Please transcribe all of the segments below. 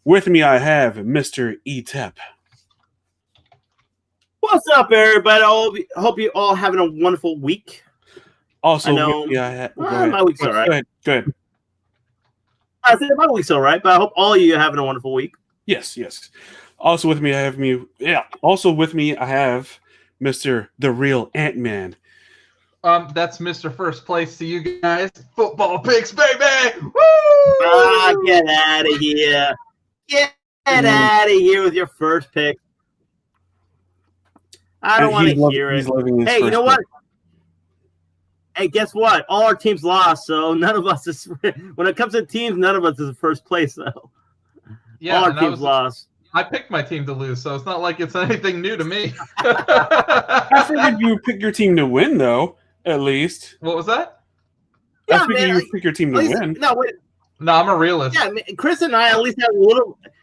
With me, I have Mr. E-Tep. What's up, everybody? I hope you all having a wonderful week. Also, with me, I have... my week's all right. Go ahead. I said my week's all right, but I hope all of you are having a wonderful week. Yes. Also with me, I have Mr. The Real Ant-Man. That's Mr. First Place to you guys. Football picks, baby! Woo! Get out of here. Get out of here with your first pick. I don't want to hear it. Hey, you know what? Hey, guess what? All our teams lost, so none of us is. When it comes to teams, none of us is in first place, though. Yeah, all our teams lost. I picked my team to lose, so it's not like it's anything new to me. I figured you pick your team to win, though. At least. What was that? I figured you pick your team to win. No, I'm a realist. Yeah, Chris and I at least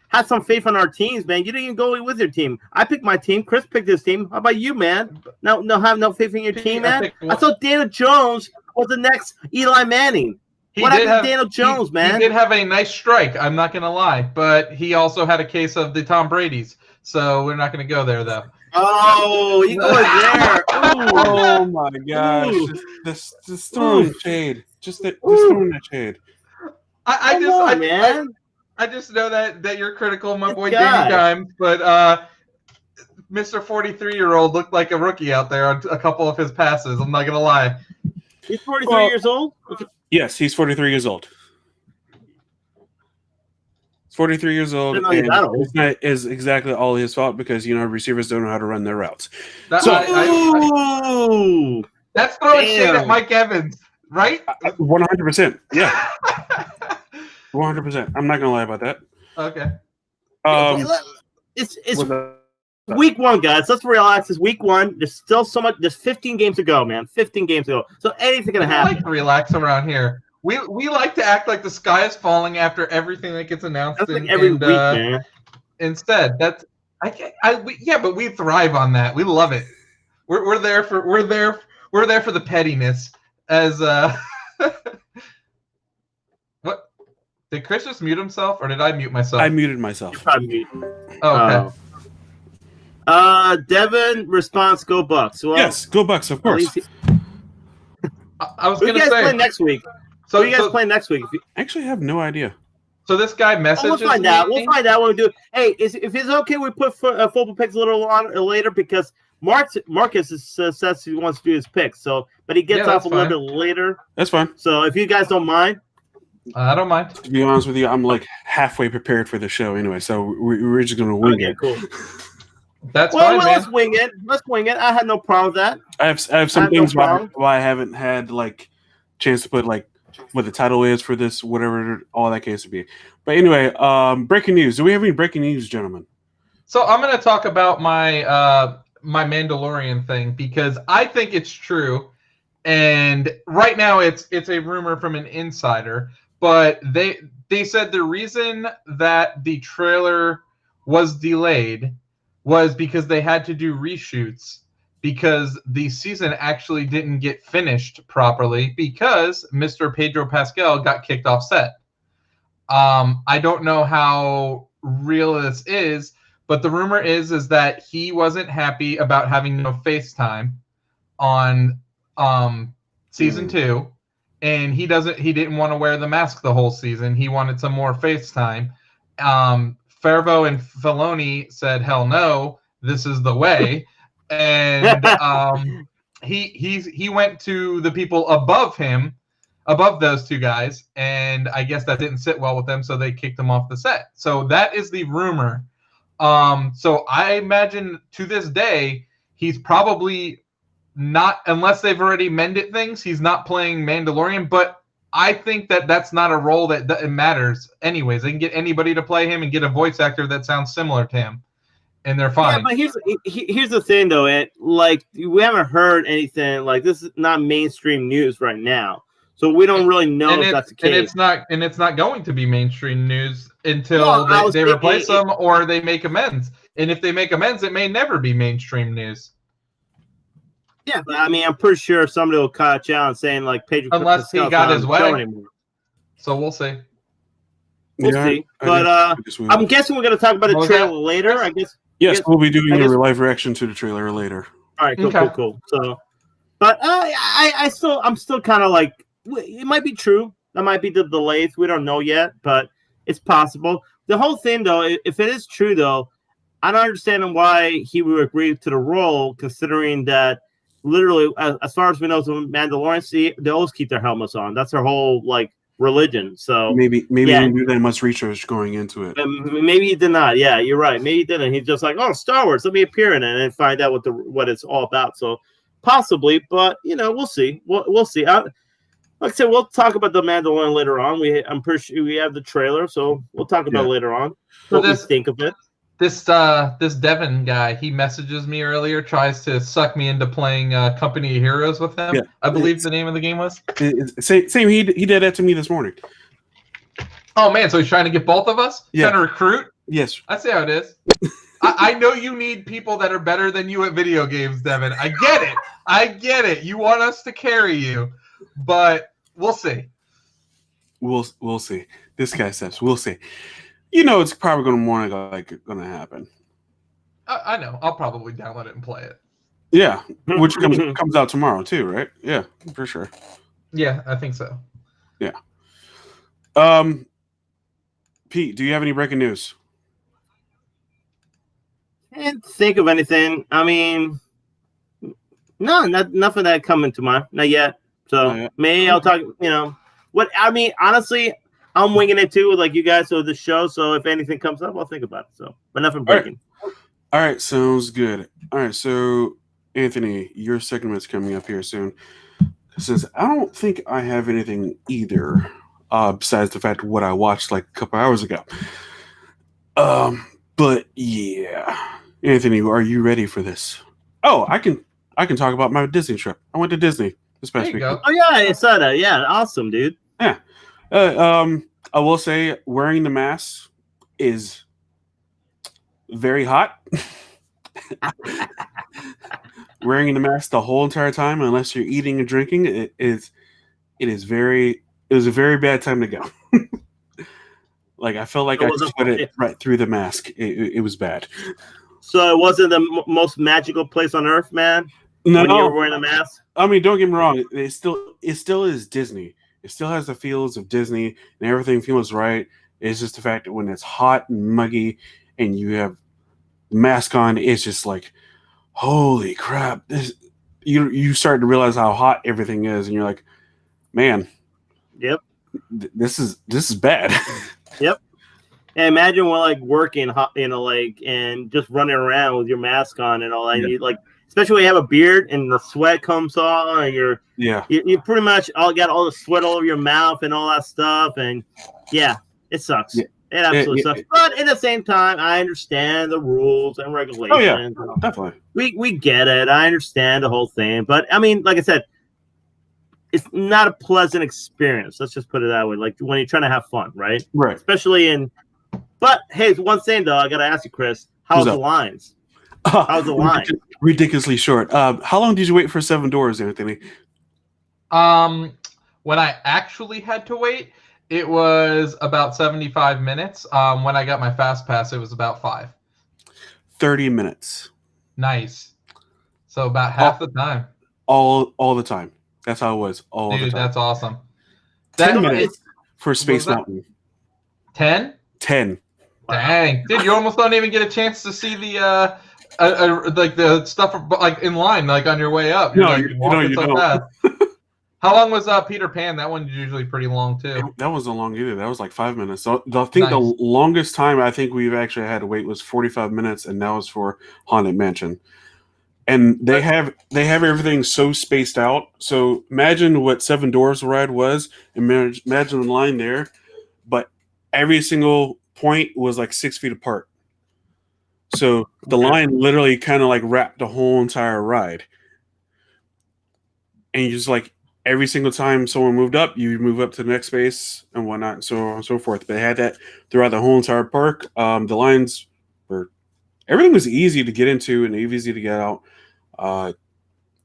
had some faith on our teams, man. You didn't even go with your team. I picked my team. Chris picked his team. How about you, man? No, have no faith in your team, man. I thought Daniel Jones was the next Eli Manning. What happened to Daniel Jones, man? He did have a nice strike. I'm not gonna lie, but he also had a case of the Tom Brady's. So we're not gonna go there, though. Oh, you going there? Oh my gosh! Just throwing shade. Just throwing that shade. I just know that you're critical of my boy Danny Dimes, but Mr. 43-year-old looked like a rookie out there on a couple of his passes. I'm not gonna lie. He's 43 years old. Yes, he's 43 years old. He's 43 years old, and that is exactly all his fault because receivers don't know how to run their routes. That's throwing shade at Mike Evans, right? 100%. Yeah. 100%. I'm not gonna lie about that. Okay. It's week one, guys. Let's relax. It's week one. There's still so much. There's 15 games to go, man. 15 games to go. So anything can happen. I like to relax around here. We like to act like the sky is falling after everything that gets announced. Every week, man. Instead, but we thrive on that. We love it. We're there for the pettiness. As what did Chris just mute himself, or did I mute myself? I muted myself. Oh, okay. Devin response. Go Bucks. Well, yes, go Bucks. Of course. I was going to say. You guys play next week. So you guys play next week? I actually have no idea. So this guy messages. We'll find out. We'll find out when we do it. Hey, if it's okay, we put football picks a little on later because Marcus says he wants to do his picks. So, but he gets off a little bit later. That's fine. So if you guys don't mind, I don't mind. To be honest with you, I'm like halfway prepared for the show anyway. So we're just gonna wing it. Cool. That's fine, man. Let's wing it. Let's wing it. I had no problem with that. I have some things why I haven't had like chance to put like what the title is for this, whatever all that case would be. But anyway, breaking news. Do we have any breaking news, gentlemen? So I'm going to talk about my my Mandalorian thing because I think it's true, and right now it's a rumor from an insider. But they said the reason that the trailer was delayed was because they had to do reshoots because the season actually didn't get finished properly because Mr. Pedro Pascal got kicked off set. I don't know how real this is, but the rumor is that he wasn't happy about having no FaceTime on season 2, and he didn't want to wear the mask the whole season. He wanted some more FaceTime. Favreau and Filoni said, "Hell no, this is the way." And he went to the people above him, above those two guys, and I guess that didn't sit well with them, so they kicked him off the set. So that is the rumor. So I imagine to this day he's probably not, unless they've already mended things, he's not playing Mandalorian. But I think that's not a role that matters anyways. They can get anybody to play him and get a voice actor that sounds similar to him, and they're fine. Yeah, but here's the thing, though. Like, we haven't heard anything. Like, this is not mainstream news right now, so we don't really know if that's the case. And it's not going to be mainstream news until they replace them or they make amends. And if they make amends, it may never be mainstream news. Yeah, but I mean, I'm pretty sure somebody will catch out and saying like Pedro. Unless he got his way. So we'll see. We'll Yeah, see. I But guess we I'm will. guessing we're going to talk about What a was trailer that? later. I guess. Yes, we'll be doing I guess- a live reaction to the trailer later. All right, cool, Okay. cool. So, but I'm still kind of like, it might be true. That might be the delays. We don't know yet, but it's possible. The whole thing, though, if it is true, though, I don't understand why he would agree to the role, considering that literally, as far as we know, the Mandalorians, they always keep their helmets on. That's their whole like religion. So Maybe yeah. he didn't do that much research going into it. Maybe he did not. Yeah, you're right. Maybe he didn't. He's just like, oh, Star Wars. Let me appear in it and find out what it's all about. So possibly, but we'll see. We'll see. Like I said, we'll talk about the Mandalorian later on. I'm pretty sure we have the trailer, so we'll talk about it later on. So What we think of it. This Devin guy, he messages me earlier, tries to suck me into playing Company of Heroes with him. Yeah, I believe the name of the game was. Same. He did that to me this morning. Oh man, so he's trying to get both of us? Yeah. Trying to recruit? Yes. I see how it is. I know you need people that are better than you at video games, Devin. I get it. You want us to carry you, but we'll see. We'll see. This guy says we'll see. It's probably going to happen. I know. I'll probably download it and play it. Yeah, which comes out tomorrow too, right? Yeah, for sure. Yeah, I think so. Yeah. Pete, do you have any breaking news? Can't think of anything. I mean, no, nothing that coming to mind. Not yet. So maybe I'll talk. What I mean, honestly, I'm winging it too, like you guys. So the show. So if anything comes up, I'll think about it. So, but nothing breaking. All right, sounds good. All right, so Anthony, your segment's coming up here soon. Since I don't think I have anything either, besides the fact of what I watched like a couple hours ago. But yeah, Anthony, are you ready for this? Oh, I can talk about my Disney trip. I went to Disney this past week. Oh yeah, I saw that. Yeah, awesome, dude. Yeah. I will say wearing the mask is very hot. Wearing the mask the whole entire time, unless you're eating and drinking, it was a very bad time to go. Like I felt like I sweated right through the mask. It was bad. So it wasn't the most magical place on earth, man. No, when you were wearing a mask. I mean, don't get me wrong. It still is Disney. It still has the feels of Disney, and everything feels right. It's just the fact that when it's hot and muggy, and you have the mask on, it's just like, holy crap! You start to realize how hot everything is, and you're like, man, yep, this is bad. Yep. And imagine we're like working, and just running around with your mask on and all that. Yeah. You especially when you have a beard and the sweat comes on, and you pretty much got all the sweat all over your mouth and all that stuff, and yeah, it sucks. Yeah. It absolutely sucks. But at the same time, I understand the rules and regulations. Oh yeah, definitely. We get it. I understand the whole thing, but I mean, like I said, it's not a pleasant experience. Let's just put it that way. Like when you're trying to have fun, right? Right. Especially in. But hey, one thing though, I gotta ask you, Chris. How's the lines? How's the line? Ridiculously short. How long did you wait for 7 doors, Anthony? When I actually had to wait, it was about 75 minutes. When I got my fast pass, it was about 5. 30 minutes. Nice. So about half the time. All the time. That's how it was. All the time. Dude, that's awesome. 10 minutes for Space Mountain. 10? 10. Dang, dude, you almost don't even get a chance to see the like the stuff like in line, like on your way up. You're you don't. Fast. How long was Peter Pan? That one's usually pretty long too. That wasn't long either. That was like 5 minutes. So I think the longest time I think we've actually had to wait was 45 minutes, and that was for Haunted Mansion. And they have everything so spaced out. So imagine what 7 Doors ride was, and imagine the line there, but every single point was like 6 feet apart. So the line literally kind of like wrapped the whole entire ride. And you just like every single time someone moved up, you move up to the next space and whatnot, and so on and so forth. But they had that throughout the whole entire park. The lines were everything was easy to get into and easy to get out.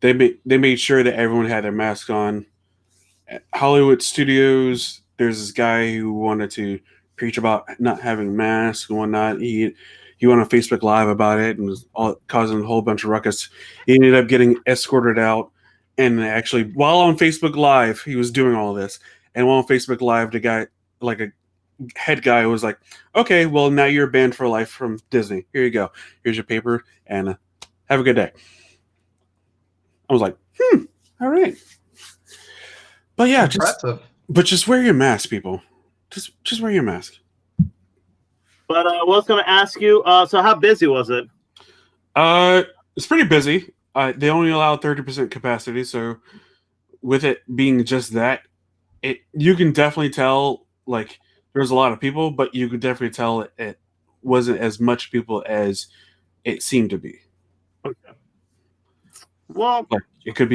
They made sure that everyone had their mask on. At Hollywood Studios, there's this guy who wanted to preach about not having masks and whatnot. He went on Facebook Live about it and was causing a whole bunch of ruckus. He ended up getting escorted out, and actually, while on Facebook Live, he was doing all this. And while on Facebook Live, the guy, like a head guy, was like, "Okay, well now you're banned for life from Disney. Here you go. Here's your paper, and have a good day." I was like, all right. But yeah, just wear your mask, people. Just wear your mask. But I was going to ask you, so how busy was it? It's pretty busy. They only allow 30% capacity, so with it being just that, you can definitely tell, like, there's a lot of people, but you could definitely tell it wasn't as much people as it seemed to be. Okay. Well, like, it could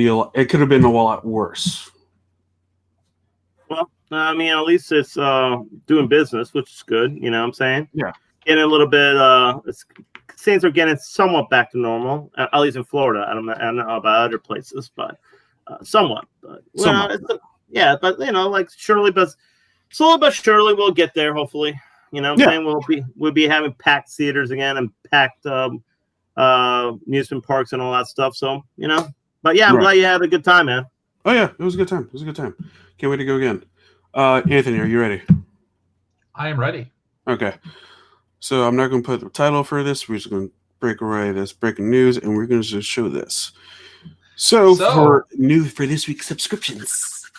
have been a lot worse. Well, I mean, at least it's doing business, which is good. You know what I'm saying? Yeah. Getting a little bit, things are getting somewhat back to normal, at least in Florida. I don't know about other places, but somewhat. But, somewhat. But, like surely, but slowly but surely we'll get there, hopefully. You know what I'm saying? We'll be having packed theaters again and packed amusement parks and all that stuff. So, but yeah, I'm glad you had a good time, man. Oh, yeah, it was a good time. Can't wait to go again. Anthony, are you ready? I am ready. Okay. So I'm not going to put the title for this. We're just going to break away this breaking news, and we're going to just show this. So for this week's subscriptions.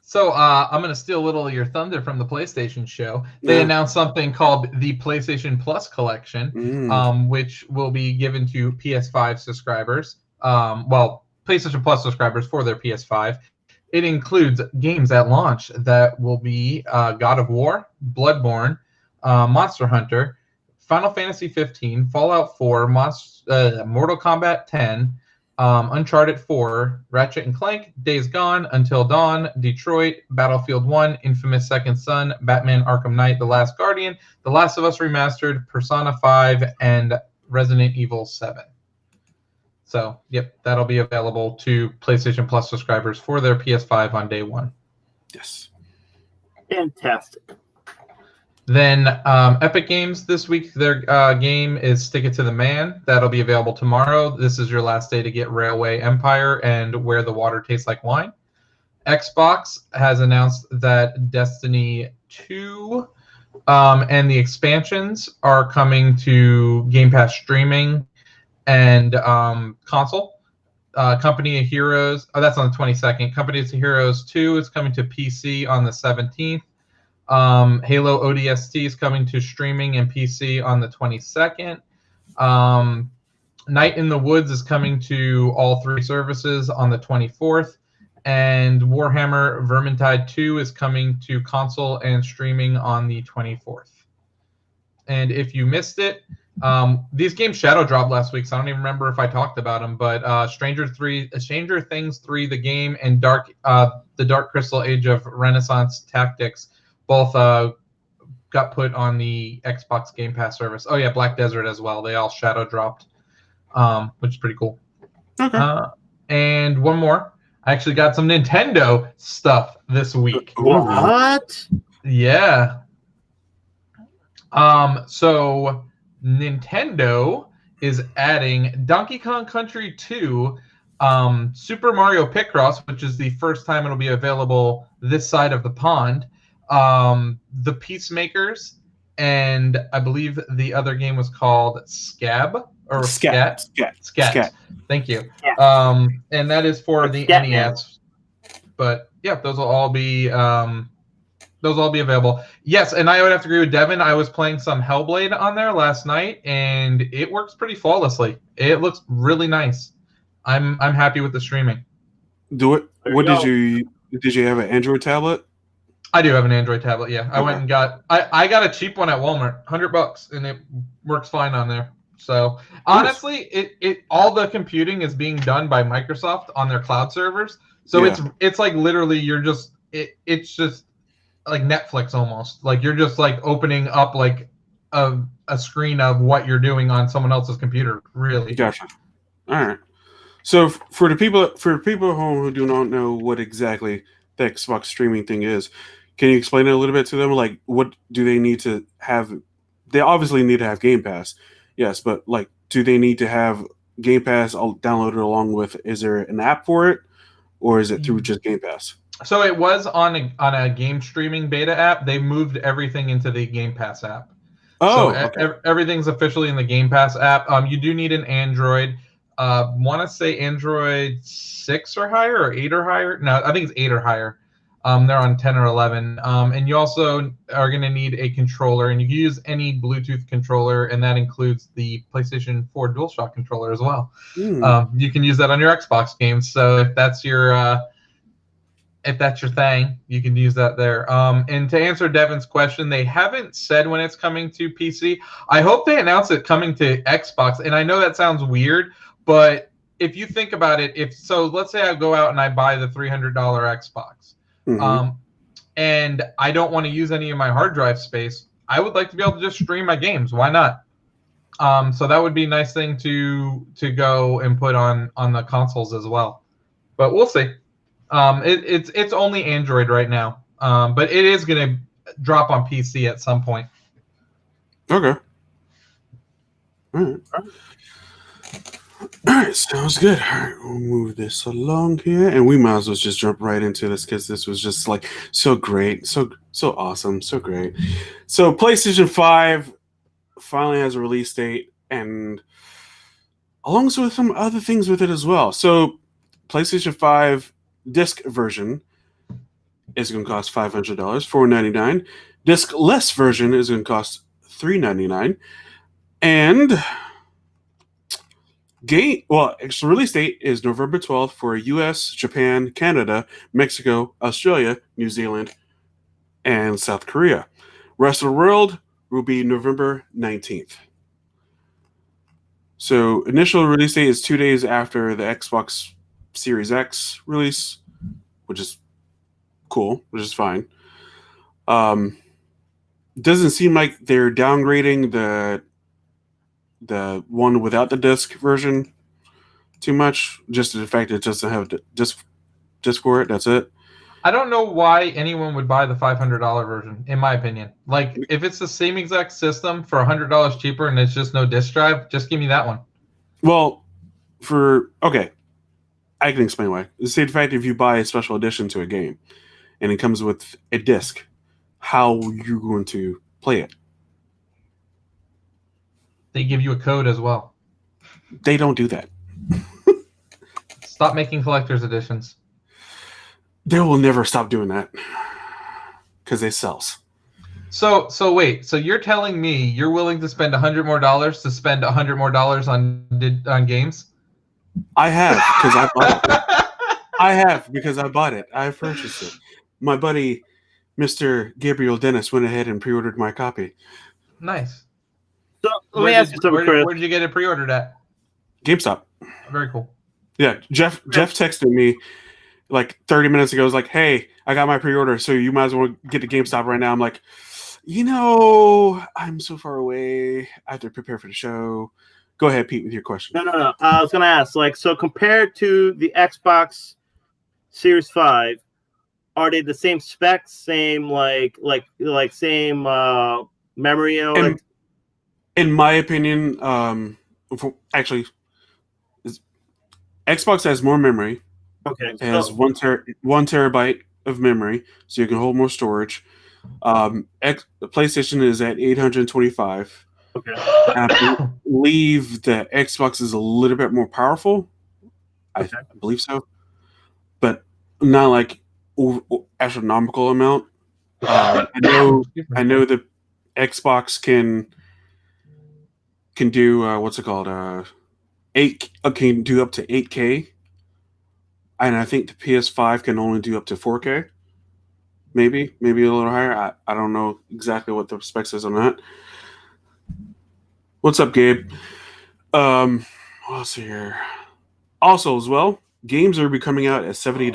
So I'm going to steal a little of your thunder from the PlayStation show. They announced something called the PlayStation Plus Collection, which will be given to PS5 subscribers. PlayStation Plus subscribers for their PS5. It includes games at launch that will be God of War, Bloodborne, Monster Hunter, Final Fantasy 15, Fallout 4, Mortal Kombat 10, Uncharted 4, Ratchet and Clank, Days Gone, Until Dawn, Detroit, Battlefield 1, Infamous Second Son, Batman Arkham Knight, The Last Guardian, The Last of Us Remastered, Persona 5, and Resident Evil 7. So, yep, that'll be available to PlayStation Plus subscribers for their PS5 on day one. Yes. Fantastic. Then Epic Games this week, their game is Stick It to the Man. That'll be available tomorrow. This is your last day to get Railway Empire and Where the Water Tastes Like Wine. Xbox has announced that Destiny 2 and the expansions are coming to Game Pass streaming and console. Company of Heroes, that's on the 22nd. Company of Heroes 2 is coming to PC on the 17th. Halo ODST is coming to streaming and PC on the 22nd. Night in the Woods is coming to all three services on the 24th. And Warhammer Vermintide 2 is coming to console and streaming on the 24th. And if you missed it, these games shadow dropped last week, so I don't even remember if I talked about them. But Stranger Things 3, the game, and the Dark Crystal Age of Renaissance Tactics both got put on the Xbox Game Pass service. Oh yeah, Black Desert as well. They all shadow dropped, which is pretty cool. Okay. And one more. I actually got some Nintendo stuff this week. What? Yeah. So Nintendo is adding Donkey Kong Country 2, Super Mario Picross, which is the first time it'll be available this side of the pond, The Peacemakers, and I believe the other game was called Scab or Scat. Thank you. Yeah. And that is for the NES. But yeah, those will all be available. Yes, and I would have to agree with Devin. I was playing some Hellblade on there last night, and it works pretty flawlessly. It looks really nice. I'm happy with the streaming. Did you have an Android tablet? I do have an Android tablet. Yeah, I went and got I got a cheap one at Walmart, $100, and it works fine on there. So honestly, it all the computing is being done by Microsoft on their cloud servers. So it's like literally it's just like Netflix almost. Like you're just like opening up like a screen of what you're doing on someone else's computer. Really. Gotcha. All right. So for the people at home who do not know what exactly the Xbox streaming thing is, Can you explain it a little bit to them? Like, what do they need to have? They obviously need to have Game Pass, yes, but like, do they need to have Game Pass downloaded along with? Is there an app for it, or is it through just Game Pass? So it was on a game streaming beta app. They moved everything into the Game Pass app. Oh, okay. Everything's officially in the Game Pass app. You do need an Android. Want to say Android 6 or higher or 8 or higher? No, I think it's 8 or higher. They're on 10 or 11. And you also are going to need a controller, and you can use any Bluetooth controller, and that includes the PlayStation 4 DualShock controller as well. You can use that on your Xbox games. So if that's your thing, you can use that there. And to answer Devin's question, they haven't said when it's coming to PC. I hope they announce it coming to Xbox. And I know that sounds weird, but if you think about it, let's say I go out and I buy the $300 Xbox, and I don't want to use any of my hard drive space, I would like to be able to just stream my games. Why not? So that would be a nice thing to go and put on the consoles as well. But we'll see. It's only Android right now, but it is going to drop on PC at some point. Okay. All right, sounds good. All right, we'll move this along here, and we might as well just jump right into this because this was just like so great, so awesome, so great. So PlayStation 5 finally has a release date, and along with some other things with it as well. So PlayStation 5 disc version is going to cost $500, $499. Disc-less version is going to cost $399, and its release date is November 12th for US, Japan, Canada, Mexico, Australia, New Zealand, and South Korea. Rest of the world will be November 19th. So initial release date is 2 days after the Xbox Series X release, which is cool, which is fine. Doesn't seem like they're downgrading the one without the disc version too much. Just the fact that it doesn't have disc for it. That's it. I don't know why anyone would buy the $500 version, in my opinion. Like, if it's the same exact system for $100 cheaper and it's just no disc drive, just give me that one. Well, I can explain why. Say the fact if you buy a special edition to a game and it comes with a disc, how are you going to play it? They give you a code as well. They don't do that. Stop making collector's editions. They will never stop doing that because they sells. So wait. So you're telling me you're willing to spend $100 more to spend $100 more on games? I have because I bought it. I have because I bought it. I purchased it. My buddy, Mr. Gabriel Dennis, went ahead and pre-ordered my copy. Nice. So let me ask you something, Chris. Where did you get it pre-ordered at? GameStop. Very cool. Yeah, Jeff texted me like 30 minutes ago. He was like, "Hey, I got my pre-order, so you might as well get to GameStop right now." I'm like, I'm so far away. I have to prepare for the show. Go ahead, Pete, with your question. No. I was gonna ask, so compared to the Xbox Series 5, are they the same specs, same same memory? In my opinion, Xbox has more memory. Okay. It has 1 terabyte of memory, so you can hold more storage. The PlayStation is at 825. Okay. I believe the Xbox is a little bit more powerful. I believe so, but not like astronomical amount. I know the Xbox can do what's it called? Can do up to 8K, and I think the PS5 can only do up to 4K. Maybe a little higher. I don't know exactly what the specs is on that. What's up, Gabe? What else here? Also, as well, games are coming out at $70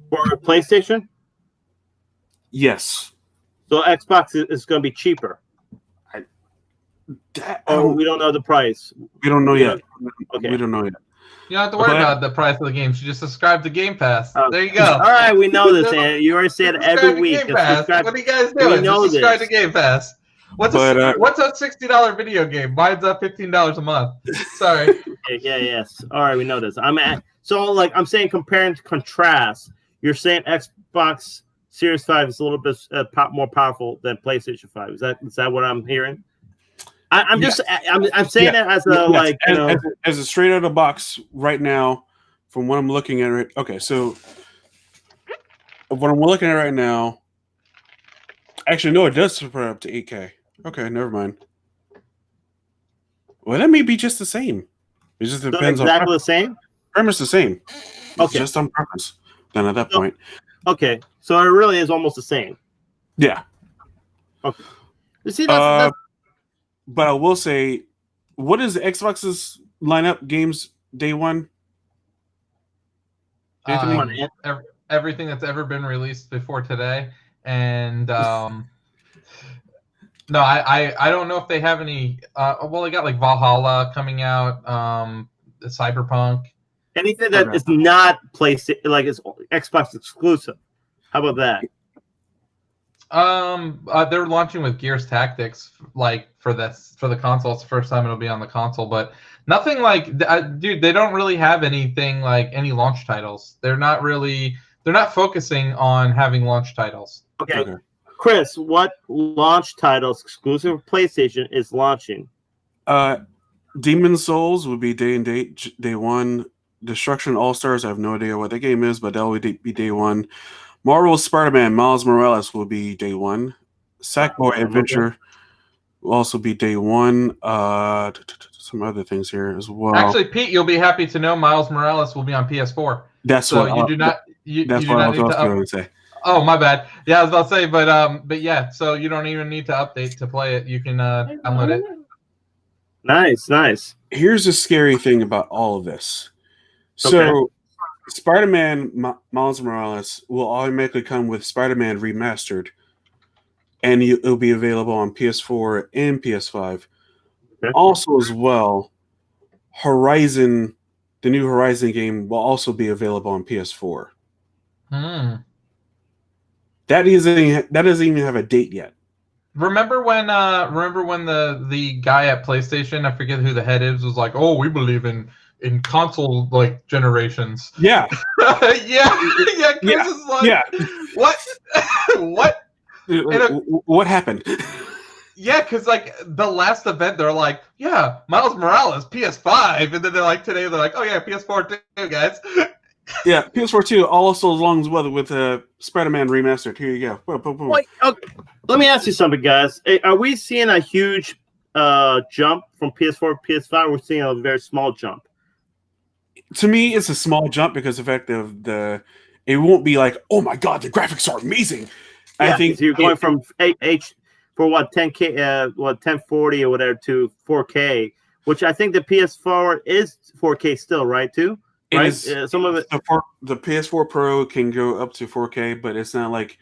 for a PlayStation. Yes. So Xbox is going to be cheaper. We don't know the price. We don't know yet. Okay. We don't know yet. You don't have to worry about the price of the games. You just subscribe to Game Pass. There you go. All right, we know this, and you already say it every week. What are you guys doing? Just subscribe to Game Pass. What's a $60 video game? Mine's up $15 a month. Sorry. Yes. All right, we know this. I'm saying compare and contrast. You're saying Xbox Series 5 is a little bit more powerful than PlayStation 5. Is that what I'm hearing? I'm saying that as as a straight out of the box right now, from what I'm looking at. Okay, so what I'm looking at right now, actually no, it does support up to 8K. Okay, never mind. Well, that may be just the same. It just depends on exactly the same. Premise the same. It's okay, just on purpose. Then at that point, okay, so it really is almost the same. Yeah. Okay. You see, that's but I will say, what is Xbox's lineup games day one? Everything that's ever been released before today, and no, I don't know if they have any. Well, they got like Valhalla coming out, Cyberpunk. Anything that is not PlayStation, like it's Xbox exclusive. How about that? They're launching with Gears Tactics, like for the console. It's the first time it'll be on the console, but nothing like, dude. They don't really have anything like any launch titles. They're not focusing on having launch titles. Okay. Chris, what launch titles exclusive of PlayStation is launching? Demon Souls would be day one. Destruction All Stars, I have no idea what the game is, but that will be day one. Marvel's Spider-Man Miles Morales will be day one. Sackboy Adventure will also be day one. Some other things here as well. Actually, Pete, you'll be happy to know Miles Morales will be on PS4. That's so what you do not. That's what I was going to say. Oh, my bad. Yeah, I was about to say, but yeah. So you don't even need to update to play it. You can download it. Nice. Here's the scary thing about all of this. So, Spider-Man Miles Morales will automatically come with Spider-Man Remastered, and it'll be available on PS4 and PS5. Okay. Also, as well, Horizon, the new Horizon game, will also be available on PS4. That doesn't even have a date yet. Remember when the guy at PlayStation, I forget who the head is, was like, "Oh, we believe in console like generations." Yeah. Chris is like, what? What happened? Yeah, because like the last event, they're like, yeah, Miles Morales, PS5, and then they're like, today they're like, oh yeah, PS4 too, guys. Yeah, PS4 too. Also, as long as with Spider-Man Remastered. Here you go. Boom, boom, boom. Wait, okay. Let me ask you something, guys. Are we seeing a huge jump from PS4 to PS5? Or we're seeing a very small jump. To me, it's a small jump because of the fact of it won't be like, oh my god, the graphics are amazing. Yeah, I think you're going from for what 10K, 1040 or whatever to 4K, which I think the PS4 is 4K still, right? Too. It right? Is, some of it. The PS4 Pro can go up to 4K, but it's not like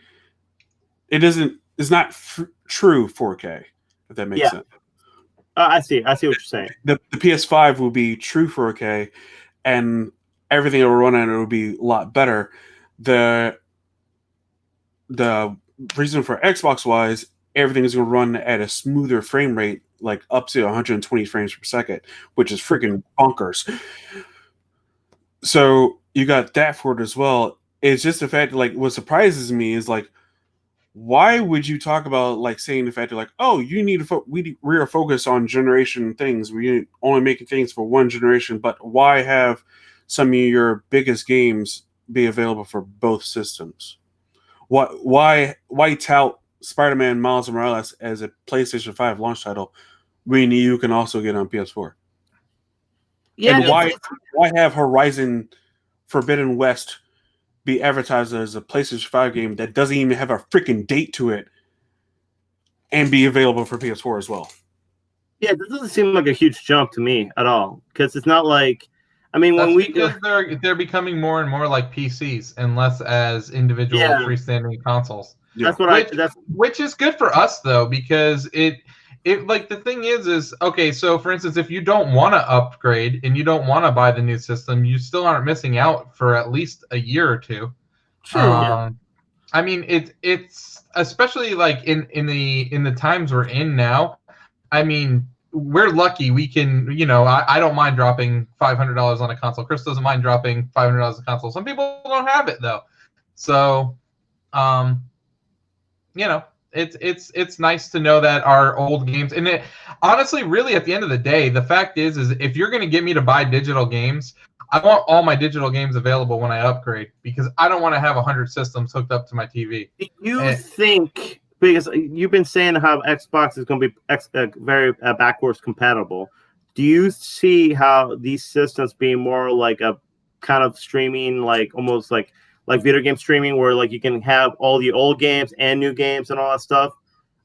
it isn't. It's not true 4K. If that makes sense. I see what you're saying. The PS5 will be true 4K, and everything that will run on it will be a lot better. The reason for Xbox wise, everything is going to run at a smoother frame rate, like up to 120 frames per second, which is freaking bonkers. So you got that for it as well. It's just the fact that, like, what surprises me is like, why would you talk about like saying the fact that like, oh, you need to we are focused on generation things. We only making things for one generation, but why have some of your biggest games be available for both systems? Why tout Spider-Man Miles Morales as a PlayStation 5 launch title when you can also get on PS4? Yeah. And why have Horizon Forbidden West be advertised as a PlayStation 5 game that doesn't even have a freaking date to it and be available for PS4 as well? Yeah, this doesn't seem like a huge jump to me at all, because it's not like, I mean, because they're becoming more and more like PCs and less as individual freestanding consoles. Yeah. Which is good for us though, because the thing is okay. So for instance, if you don't want to upgrade and you don't want to buy the new system, you still aren't missing out for at least a year or two. True. I mean, it's especially like in the times we're in now. I mean, we're lucky we can, I don't mind dropping $500 on a console. Chris doesn't mind dropping $500 on a console. Some people don't have it though. So, it's nice to know that our old games, and honestly, really at the end of the day, the fact is if you're going to get me to buy digital games, I want all my digital games available when I upgrade, because I don't want to have 100 systems hooked up to my TV. Do you think, because you've been saying how Xbox is going to be very backwards compatible, do you see how these systems being more like a kind of streaming, like almost like video game streaming, where like you can have all the old games and new games and all that stuff?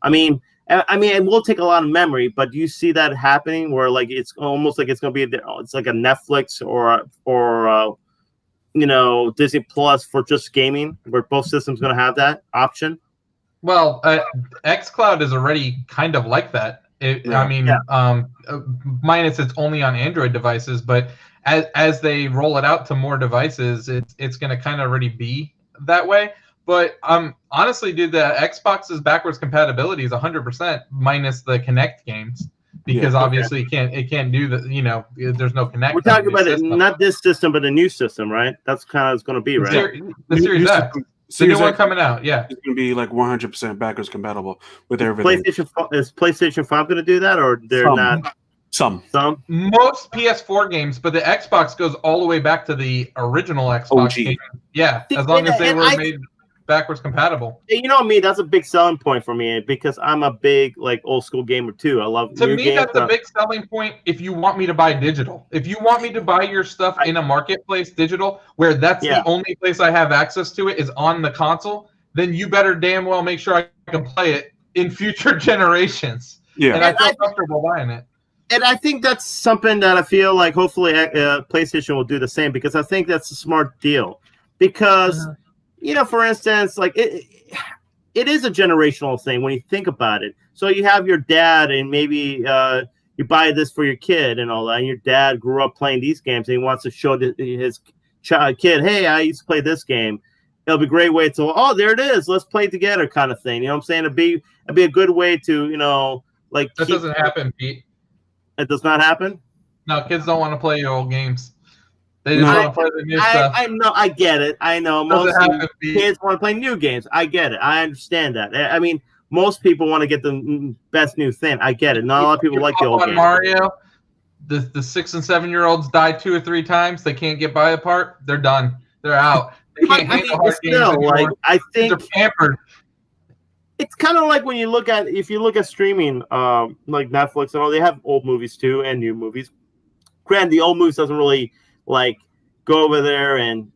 I mean, it will take a lot of memory, but do you see that happening where like it's almost like it's going to be it's like a Netflix or Disney Plus for just gaming, where both systems going to have that option? Well, xCloud is already kind of like that. Minus it's only on Android devices, but as they roll it out to more devices, it's going to kind of already be that way. But honestly, dude, the Xbox's backwards compatibility is 100% minus the Kinect games, because obviously it can't do the, there's no Kinect. We're talking about it, not this system, but the new system, right? That's kind of it's going to be, right? The Series X. The new one coming out, yeah. It's going to be like 100% backwards compatible with everything. Is PlayStation 5 going to do that, or they're not? Some. Most PS4 games, but the Xbox goes all the way back to the original Xbox game. Yeah, as long as they were made backwards compatible. You know me, that's a big selling point for me, because I'm a big like old school gamer too. I love to me that's a big selling point if you want me to buy digital. If you want me to buy your stuff in a marketplace digital, where that's the only place I have access to it is on the console, then you better damn well make sure I can play it in future generations. Yeah, and I feel comfortable buying it. And I think that's something that I feel like hopefully PlayStation will do the same, because I think that's a smart deal. Because for instance, like it is a generational thing when you think about it. So you have your dad, and maybe you buy this for your kid and all that, and your dad grew up playing these games, and he wants to show his kid, hey, I used to play this game. It'll be a great way to, there it is, let's play together, kind of thing. You know what I'm saying? It'd be a good way to, like. That doesn't happen, Pete. It does not happen? No, kids don't want to play your old games. They just want to play the new stuff. I know, I get it. I know most kids want to play new games. I get it. I understand that. I mean, most people want to get the best new thing. I get it. Not a lot of people like the old games. Mario, the 6 and 7 year olds die 2 or 3 times. They can't get by the part. They're done. They're out. They can't handle hard games anymore. I think they're pampered. It's kind of like when you look at streaming, like Netflix and all, they have old movies too and new movies. Granted, the old movies doesn't really like go over there and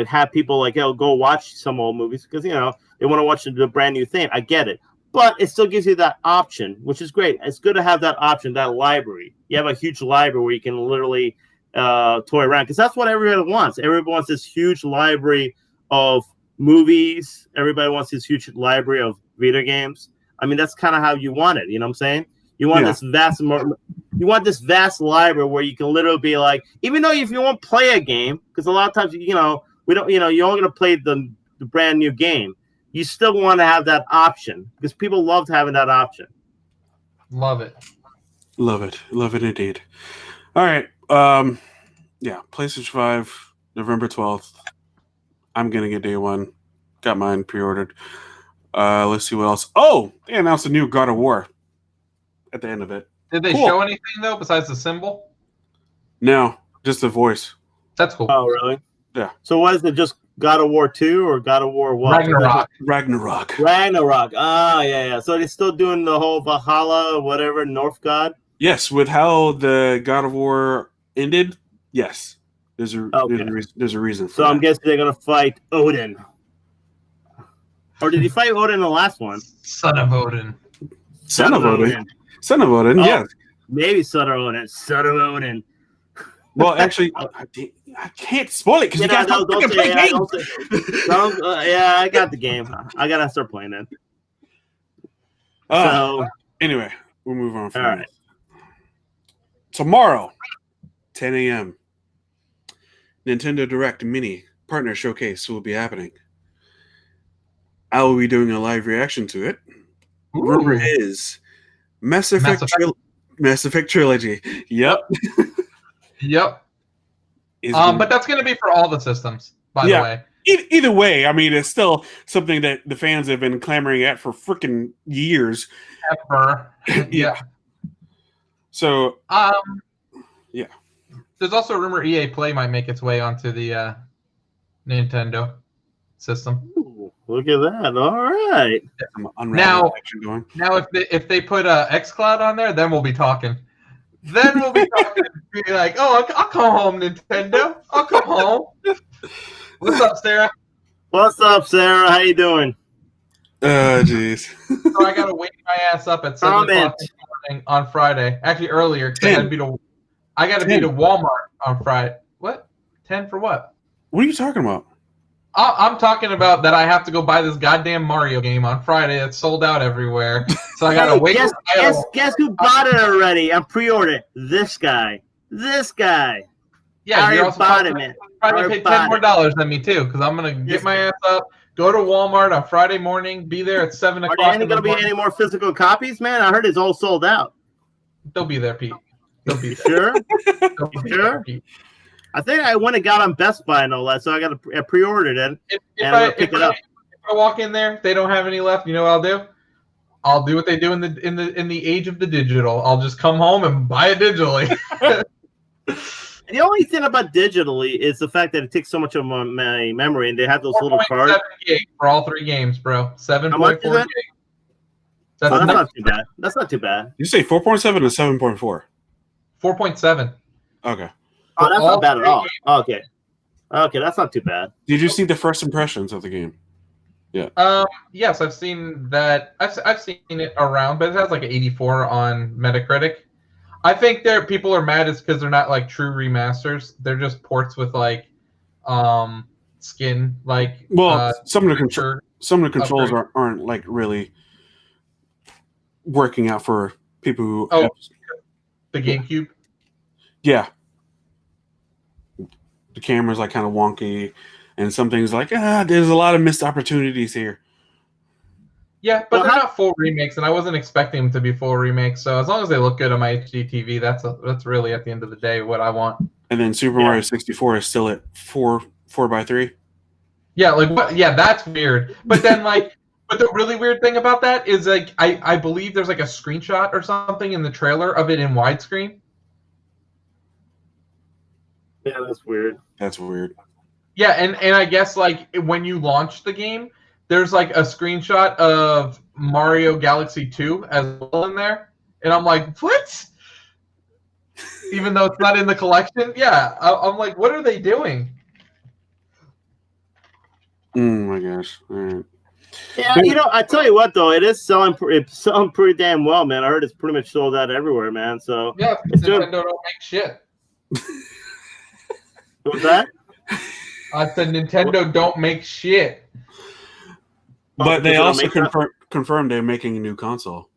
have people like go watch some old movies, because they want to watch the brand new thing. I get it, but it still gives you that option, which is great. It's good to have that option, that library. You have a huge library where you can literally toy around, because that's what everybody wants. Everybody wants this huge library of movies. Everybody wants this huge library of video games. I mean, that's kind of how you want it. You know what I'm saying? You want this vast library where you can literally be like, even though if you won't play a game, because a lot of times we don't, you're only going to play the brand new game. You still want to have that option, because people love having that option. Love it. Love it indeed. All right. PlayStation 5, November 12th. I'm gonna get day one. Got mine pre-ordered. Let's see what else. Oh, they announced a new God of War at the end of it. Did they show anything though besides the symbol? No, just the voice. That's cool. Oh, really? Yeah. So what is it? Just God of War 2 or God of War what? Ragnarok. Ah, yeah. So they're still doing the whole Valhalla, whatever, North God? Yes, with how the God of War ended, yes. There's a reason for so that. I'm guessing they're going to fight Odin. Or did he fight Odin in the last one? Son of Odin. Son of Odin, yes. Maybe Son of Odin. Well, actually, I can't spoil it because you guys don't play games. I got the game. I got to start playing it. Anyway, we'll move on from All this. right. Tomorrow, 10 a.m., Nintendo Direct Mini Partner Showcase will be happening. I will be doing a live reaction to it. Rumor is Mass Effect Trilogy. Yep. Yep. But that's going to be for all the systems, by the way. Either way, I mean, it's still something that the fans have been clamoring at for freaking years. Ever. Yeah. So, yeah. There's also a rumor EA Play might make its way onto the Nintendo system. Ooh, look at that! All right. Now if they put xCloud on there, then we'll be talking. Then we'll be talking. Be like, oh, I'll come home, Nintendo. I'll come home. What's up, Sarah? What's up, Sarah? How you doing? Jeez. So I gotta wake my ass up at 7 o'clock in the morning on Friday. Actually, earlier. I gotta be to Walmart on Friday. What? 10 for what? What are you talking about? I'm talking about that I have to go buy this goddamn Mario game on Friday. It's sold out everywhere. So I gotta wait. Guess who bought it already? I'm pre-ordered. This guy. Yeah, I you're also bought it, man. Probably pay $10 more than me too, because I'm gonna get my ass up, go to Walmart on Friday morning, be there at 7 o'clock. Are there gonna be any more physical copies, man? I heard it's all sold out. They'll be there, Pete. They'll be there. They'll be Sure. there, Pete. I think I went and got on Best Buy and all that, so I got to pre-ordered it. If I walk in there, they don't have any left. You know what I'll do? I'll do what they do in the age of the digital. I'll just come home and buy it digitally. The only thing about digitally is the fact that it takes so much of my memory, and they have those little cards. 7 gig for all 3 games, bro. 7.4 gig. That's not too bad. That's not too bad. You say 4.7 or 7.4? 4.7. Okay. Oh, that's not bad at all. Oh, okay. Okay, that's not too bad. Did you see the first impressions of the game? Yeah. Yes, I've seen that. I've seen it around, but it has like an 84 on Metacritic. I think people are mad is because they're not like true remasters. They're just ports with like skin like. Well, some of the controls aren't like really working out for people who. Oh, the GameCube. Yeah. The camera's like kind of wonky, and some things like there's a lot of missed opportunities here. Yeah, but they're not full remakes, and I wasn't expecting them to be full remakes. So as long as they look good on my HD TV, that's really at the end of the day what I want. And then Super Mario 64 is still at 4x3. Yeah, like what? Yeah, that's weird. But then but the really weird thing about that is like I believe there's like a screenshot or something in the trailer of it in widescreen. Yeah, that's weird. That's weird. Yeah, and I guess like when you launch the game, there's like a screenshot of Mario Galaxy 2 as well in there, and I'm like, what? Even though it's not in the collection, yeah, I'm like, what are they doing? Oh my gosh! All right. Yeah, I tell you what though, it's selling pretty damn well, man. I heard it's pretty much sold out everywhere, man. So yeah, Nintendo don't make shit. What was that? I said Nintendo don't make shit. But they also confirmed they're making a new console.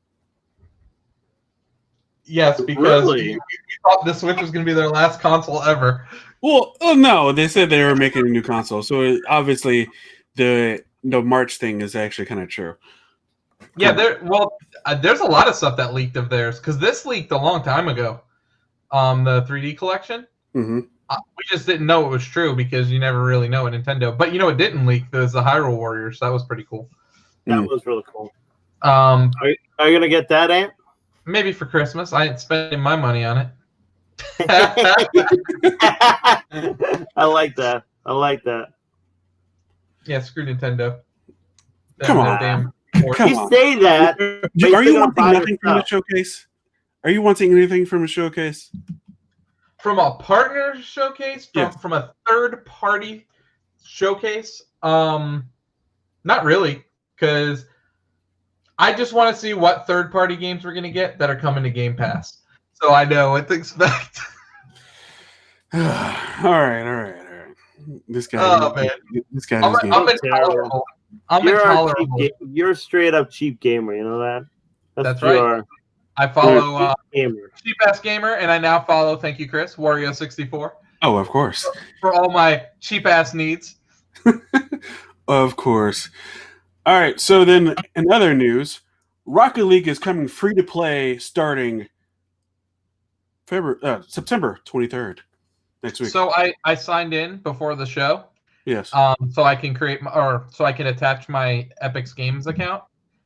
Yes, because we thought the Switch was going to be their last console ever. Well, no, they said they were making a new console. So obviously the March thing is actually kind of true. Yeah, there's a lot of stuff that leaked of theirs, because this leaked a long time ago. The 3D collection. Mm-hmm. We just didn't know it was true because you never really know at Nintendo. But it didn't leak. There's the Hyrule Warriors. That was pretty cool. That was really cool. Are you gonna get that, Ant? Maybe for Christmas. I ain't spending my money on it. I like that. Yeah, screw Nintendo. Come on. You say that. Are you wanting nothing from the showcase? Are you wanting anything from a showcase? From a partner showcase? From a third-party showcase? Not really, because I just want to see what third-party games we're going to get that are coming to Game Pass, so I know what to expect. All right. This guy. Oh man, this guy. I'm intolerable. I'm intolerable. You're a straight-up cheap gamer. You know that. That's right. I follow Gamer. Cheap Ass Gamer, and I now follow, thank you, Chris, Wario64. Oh, of course. For all my cheap ass needs. Of course. All right. So then, in other news, Rocket League is coming free to play starting September 23rd next week. So I signed in before the show. Yes. So I can so I can attach my Epic's Games account.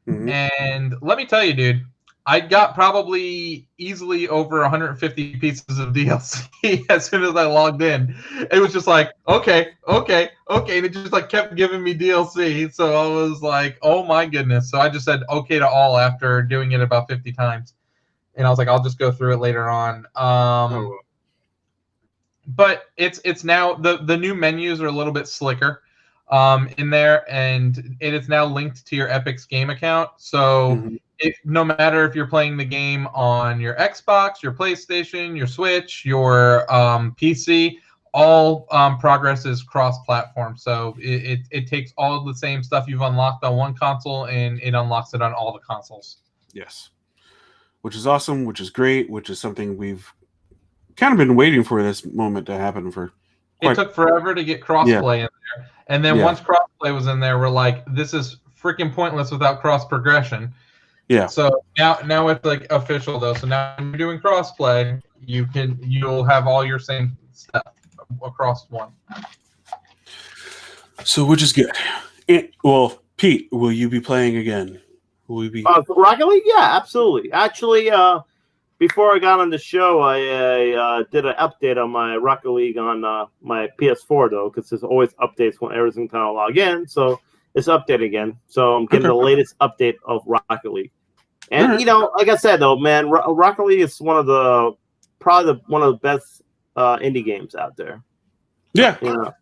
Mhm. And let me tell you, dude, I got probably easily over 150 pieces of DLC as soon as I logged in. It was just like, okay. And it just like kept giving me DLC. So I was like, oh my goodness. So I just said okay to all after doing it about 50 times. And I was like, I'll just go through it later on. But it's now the new menus are a little bit slicker in there, and it is now linked to your Epic's Game account. So no matter if you're playing the game on your Xbox, your PlayStation, your Switch, your PC, all progress is cross-platform. So it takes all the same stuff you've unlocked on one console, and it unlocks it on all the consoles. Yes. Which is awesome, which is great, which is something we've kind of been waiting for this moment to happen for. It took forever to get crossplay in there. And then once crossplay was in there, we're like, this is freaking pointless without cross progression. Yeah. So now it's like official though. So now when you're doing crossplay, you'll have all your same stuff across one. So which is good. Well, Pete, will you be playing again? Will you be Rocket League? Yeah, absolutely. Actually, before I got on the show, I did an update on my Rocket League on my PS4 though, because there's always updates when everything kind of log in. So it's updated again. So I'm getting the latest update of Rocket League. And you know, like I said though, man, Rocket League is probably one of the best indie games out there. Yeah, you know,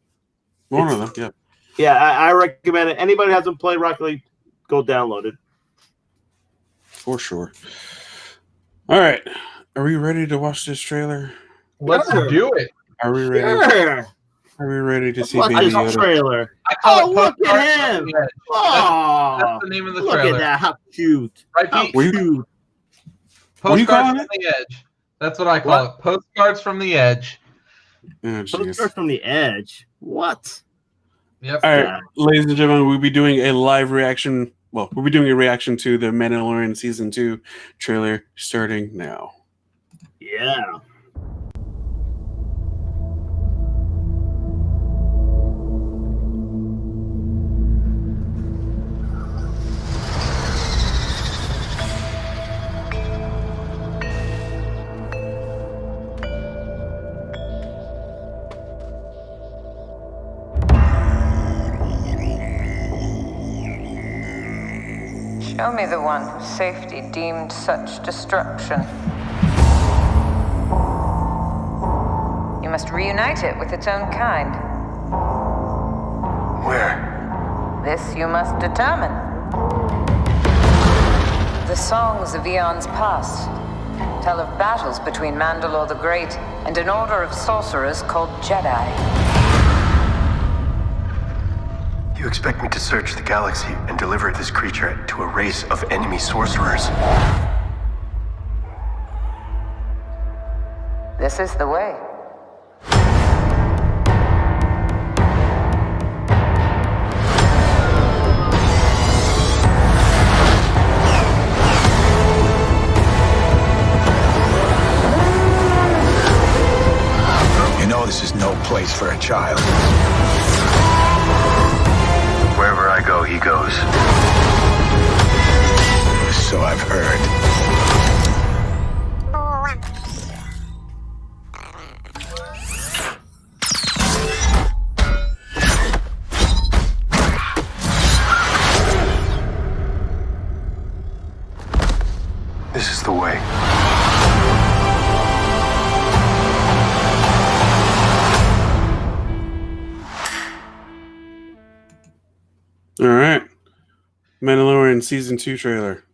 one of them. Yeah, yeah, I recommend it. Anybody who hasn't played Rocket League, go download it. For sure. All right, are we ready to watch this trailer? Let's do it. Are we ready? Sure. Are we ready to see Watch Baby this Yoda? trailer. Oh, look at him! Oh, that's the name of the look trailer. at that! How cute! Right, How Pete? cute! What are you Postcards calling from the Edge. That's what I call it. Postcards from the Edge. Oh, Postcards from the Edge. What? Yep. All right, ladies and gentlemen, we'll be doing a live reaction. Well, we'll be doing a reaction to the Mandalorian Season 2 trailer starting now. Yeah. Show me the one whose safety deemed such destruction. You must reunite it with its own kind. Where? This you must determine. The songs of eons past tell of battles between Mandalore the Great and an order of sorcerers called Jedi. You expect me to search the galaxy and deliver this creature to a race of enemy sorcerers? This is the way. You know this is no place for a child. Wherever I go, he goes. So I've heard. This is the way. All right, Mandalorian Season 2 trailer.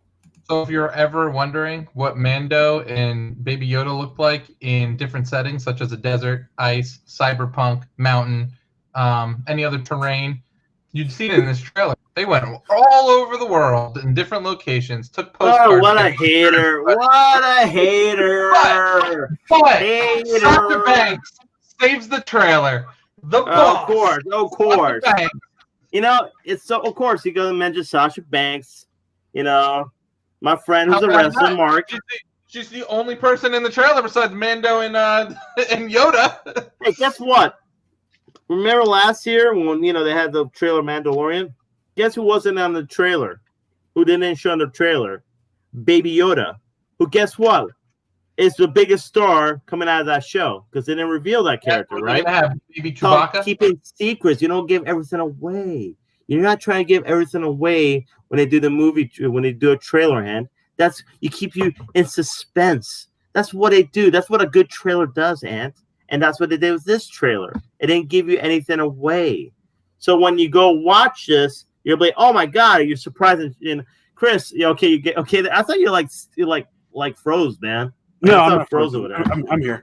So if you're ever wondering what Mando and Baby Yoda looked like in different settings, such as a desert, ice, cyberpunk, mountain, any other terrain, you'd see it in this trailer. They went all over the world in different locations. Took postcards. Oh, what a hater! What a hater! But Hater. Sasha Banks saves the trailer. The boss. Of course. Sasha Banks. You know, it's so. Of course, you go to mention Sasha Banks. You know, my friend who's a wrestler, Mark. She's the only person in the trailer besides Mando and Yoda. Hey, guess what? Remember last year when they had the trailer Mandalorian? Guess who wasn't on the trailer? Who didn't show on the trailer? Baby Yoda. Who, guess what? Is the biggest star coming out of that show because they didn't reveal that character, right? Have Baby Chewbacca. Keeping secrets. You don't give everything away. You're not trying to give everything away when they do the movie, when they do a trailer, Ant. You keep you in suspense. That's what they do. That's what a good trailer does, Ant. And that's what they did with this trailer. It didn't give you anything away. So when you go watch this, you'll be like, "Oh my God, you're surprised." And Chris, okay. I thought you like froze, man. No, I'm not frozen over there. I'm here.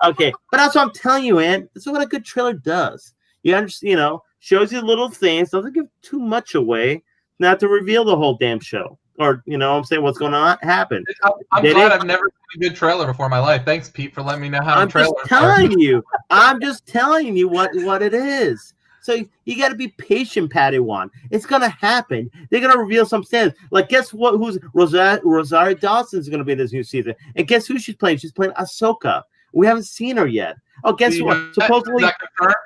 Okay, but that's what I'm telling you, Ant. This is what a good trailer does. You understand? Shows you little things, doesn't give too much away, not to reveal the whole damn show. Or, I'm saying what's going on happen. I'm glad I've never seen a good trailer before in my life. Thanks, Pete, for letting me know how I'm just telling you. I'm just telling you what it is. So you got to be patient, Padawan. It's going to happen. They're going to reveal some things. Like, guess what? Who's Rosario Dawson's going to be in this new season. And guess who she's playing? She's playing Ahsoka. We haven't seen her yet. Oh, guess what? Supposedly. Is that confirmed?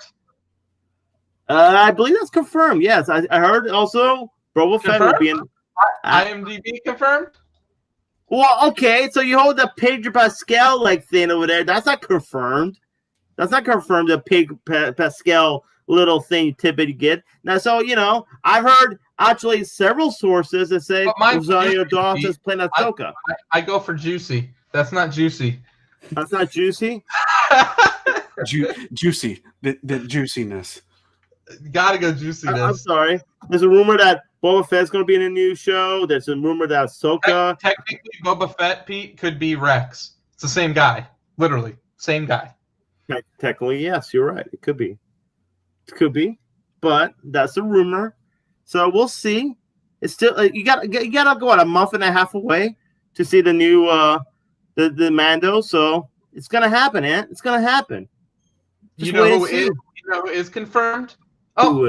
I believe that's confirmed. Yes. I heard also Boba Fett will be in. IMDb confirmed? Well, okay. So you hold the Pedro Pascal thing over there. That's not confirmed. That's not confirmed. The Pascal little thing tidbit you get. Now, so I've heard actually several sources that say Rosario Dawson's playing Ahsoka. I go for juicy. That's not juicy. That's not juicy. Juicy. The juiciness. Gotta go juiciness. I'm sorry. There's a rumor that Boba Fett's going to be in a new show. There's a rumor that Ahsoka. Technically, Boba Fett, Pete, could be Rex. It's the same guy. Literally. Same guy. Technically, yes. You're right. It could be. It could be. But that's a rumor. So we'll see. It's still you got go a month and a half away to see the new the Mando. So it's going to happen, Ant. It's going to happen. You know who is confirmed? Oh,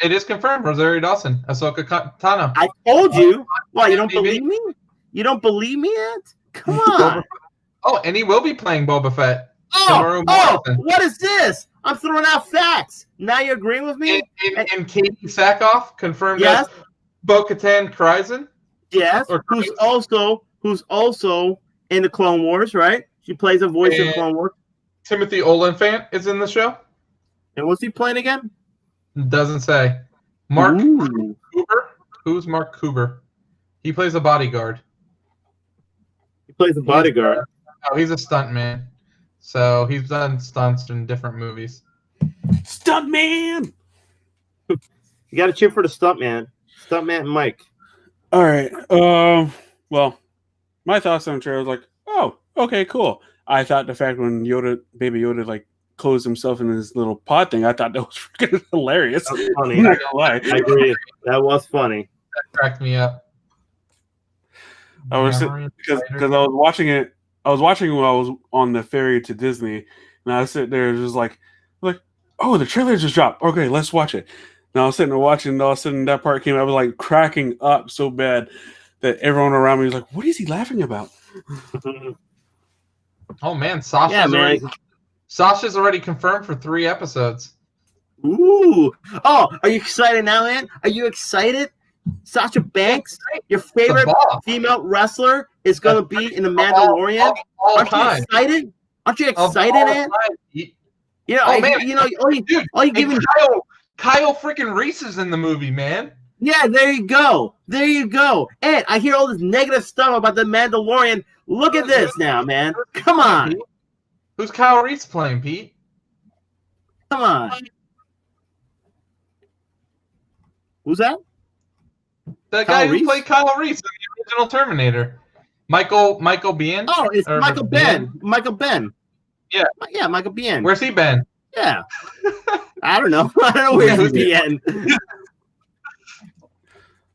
it is confirmed. Rosario Dawson, Ahsoka Tano. I told you. Why, you don't believe me? You don't believe me yet? Come on. And he will be playing Boba Fett. What is this? I'm throwing out facts. Now you're agreeing with me? And Katie Sackhoff confirmed yes. as Bo-Katan Kryzen. Yes. Who's also in the Clone Wars, right? She plays a voice in the Clone Wars. Timothy Olyphant is in the show. And what's he playing again? Doesn't say. Mark Cooper. Who's Mark Cooper? He plays a bodyguard. Oh, he's a stuntman. So he's done stunts in different movies. Stuntman! You got to cheer for the stuntman. Stuntman Mike. All right. Well, my thoughts on the trailer was like, oh, okay, cool. I thought the fact when Baby Yoda, closed himself in his little pod thing, I thought that was freaking hilarious. That was funny. I'm not gonna lie. I agree. That was funny. That cracked me up. I was because I was watching it. I was watching when I was on the ferry to Disney, and I was sitting there just like, oh, the trailer just dropped. Okay, let's watch it. And I was sitting there watching, and all of a sudden that part came. I was cracking up so bad that everyone around me was like, "What is he laughing about?" Oh man, Sasha's already confirmed for 3 episodes. Ooh! Oh, are you excited now, man? Are you excited? Sasha Banks, your favorite female wrestler, is going to be in The Mandalorian. Aren't you excited? Aren't you excited, man? Kyle freaking Reese is in the movie, man. Yeah, there you go. And I hear all this negative stuff about The Mandalorian. Look at this now, man. Come on. Who's Kyle Reese playing, Pete? Come on. Who's that? The guy who played Kyle Reese in the original Terminator. Michael Biehn? Oh, it's Michael Ben. Michael Ben. Yeah. Yeah, Michael Biehn. Where's he been? Yeah. I don't know. I don't know where he's been.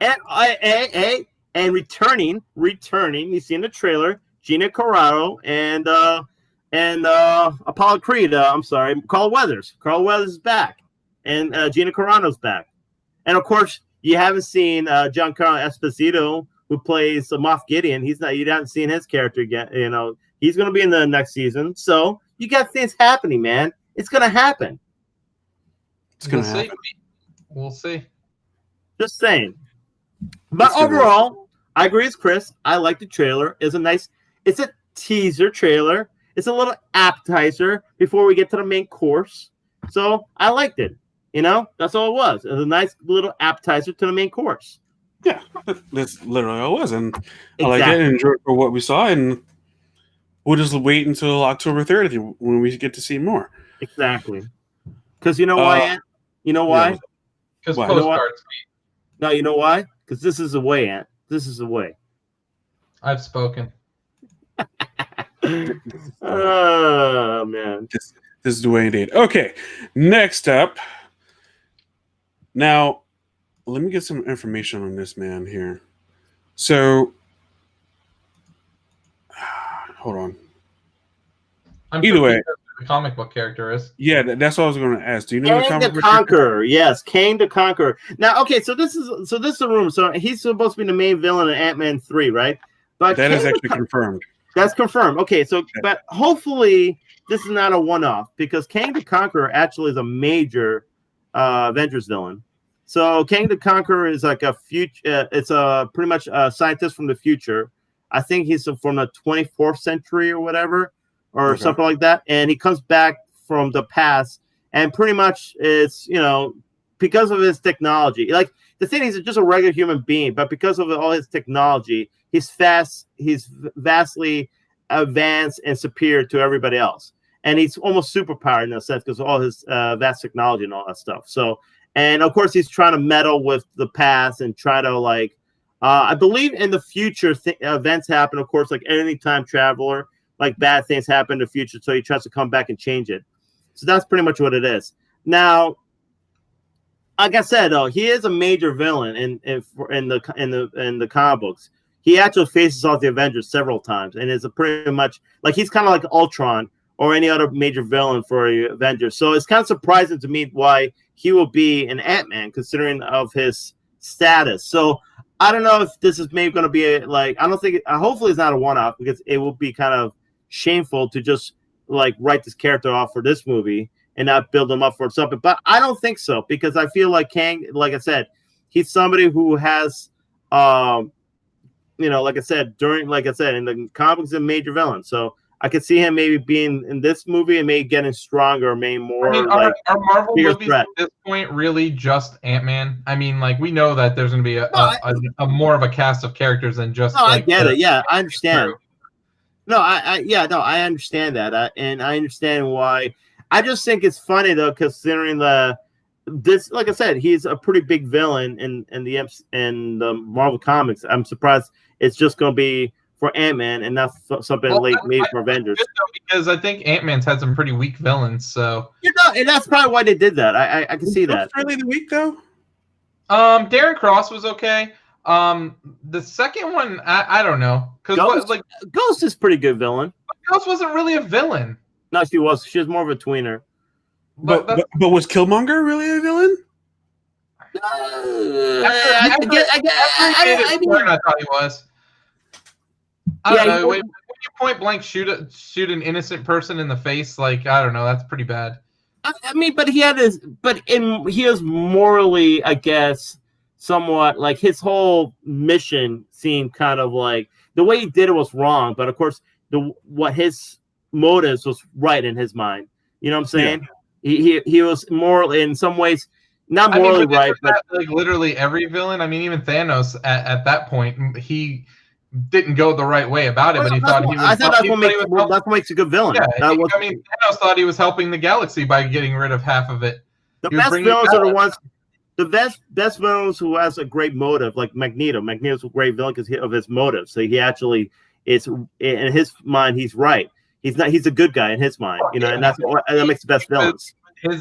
And returning. You see in the trailer, Gina Carano and Apollo Creed. I'm sorry, Carl Weathers. Carl Weathers is back, and Gina Carano's back. And of course, you haven't seen Giancarlo Esposito, who plays Moff Gideon. You haven't seen his character yet. You know, he's going to be in the next season. So you got things happening, man. It's going to happen. It's going to happen. We'll see. Just saying. But overall, I agree with Chris. I like the trailer. It's a teaser trailer. It's a little appetizer before we get to the main course. So I liked it. You know, that's all it was. It was a nice little appetizer to the main course. Yeah, that's literally all it was. And I like it and enjoyed for what we saw. And we'll just wait until October 30th when we get to see more. Exactly. Because you know why, Ant? You know why? Because postcards. No, you know why? Because this is the way, Ant. This is the way. I've spoken. Oh, man. This is the way indeed. Okay, next up. Now, let me get some information on this man here. So, hold on. Either way, the comic book character is. Yeah, that's what I was going to ask. Do you know Kang the Conqueror? Yes, Kang the Conqueror. Now, okay, so this is a rumor. So he's supposed to be the main villain in Ant-Man 3, right? But that is actually confirmed. That's confirmed. Okay, so but hopefully this is not a one-off because Kang the Conqueror actually is a major Avengers villain. So Kang the Conqueror is like a future. It's a pretty much a scientist from the future. I think he's from the 24th century or whatever, or something like that. And he comes back from the past, and pretty much it's because of his technology. Like the thing is, he's just a regular human being, but because of all his technology, he's vastly advanced and superior to everybody else. And he's almost superpowered in a sense because of all his vast technology and all that stuff. So. And of course, he's trying to meddle with the past and try to I believe in the future events happen. Of course, like any time traveler, like bad things happen in the future. So he tries to come back and change it. So that's pretty much what it is. Now, like I said, though, he is a major villain in the comic books. He actually faces off the Avengers several times, and is pretty much like he's kind of like Ultron or any other major villain for the Avengers. So it's kind of surprising to me why he will be an Ant-Man, considering of his status. So I don't know if this is maybe going to be I don't think. Hopefully, it's not a one-off because it will be kind of shameful to just write this character off for this movie and not build him up for something. But I don't think so because I feel like Kang, like I said, he's somebody who has, like I said, in the comics, a major villain. So I could see him maybe being in this movie and maybe getting stronger, or maybe more. Are Marvel movies at this point really just Ant-Man? I mean, we know that there's going to be a more of a cast of characters than just. No, I get it. Yeah, I understand. No, I understand that, and I understand why. I just think it's funny though, considering this. Like I said, he's a pretty big villain in the Marvel comics. I'm surprised it's just going to be for Ant-Man and not something made for Avengers. Because I think Ant-Man's had some pretty weak villains, so and that's probably why they did that. I can see that. Really, the weak though. Darren Cross was okay. The second one, I don't know, because Ghost is pretty good villain. Ghost wasn't really a villain. No, she was. She was more of a tweener. But was Killmonger really a villain? I thought he was. I don't know. When you point blank shoot an innocent person in the face, I don't know, that's pretty bad. I mean, but he was morally, I guess, somewhat his whole mission seemed kind of the way he did it was wrong, but of course what his motives was right in his mind. You know what I'm saying? Yeah. He was morally in some ways. Not morally right, but literally every villain. I mean, even Thanos at that point, he didn't go the right way about it, but he thought he was. I thought that's what makes a good villain. Yeah, Thanos thought he was helping the galaxy by getting rid of half of it. The best villains are the ones. The best villains who has a great motive, like Magneto. Magneto's a great villain because of his motive. So he actually is in his mind. He's right. He's not. He's a good guy in his mind. And that makes the best villains.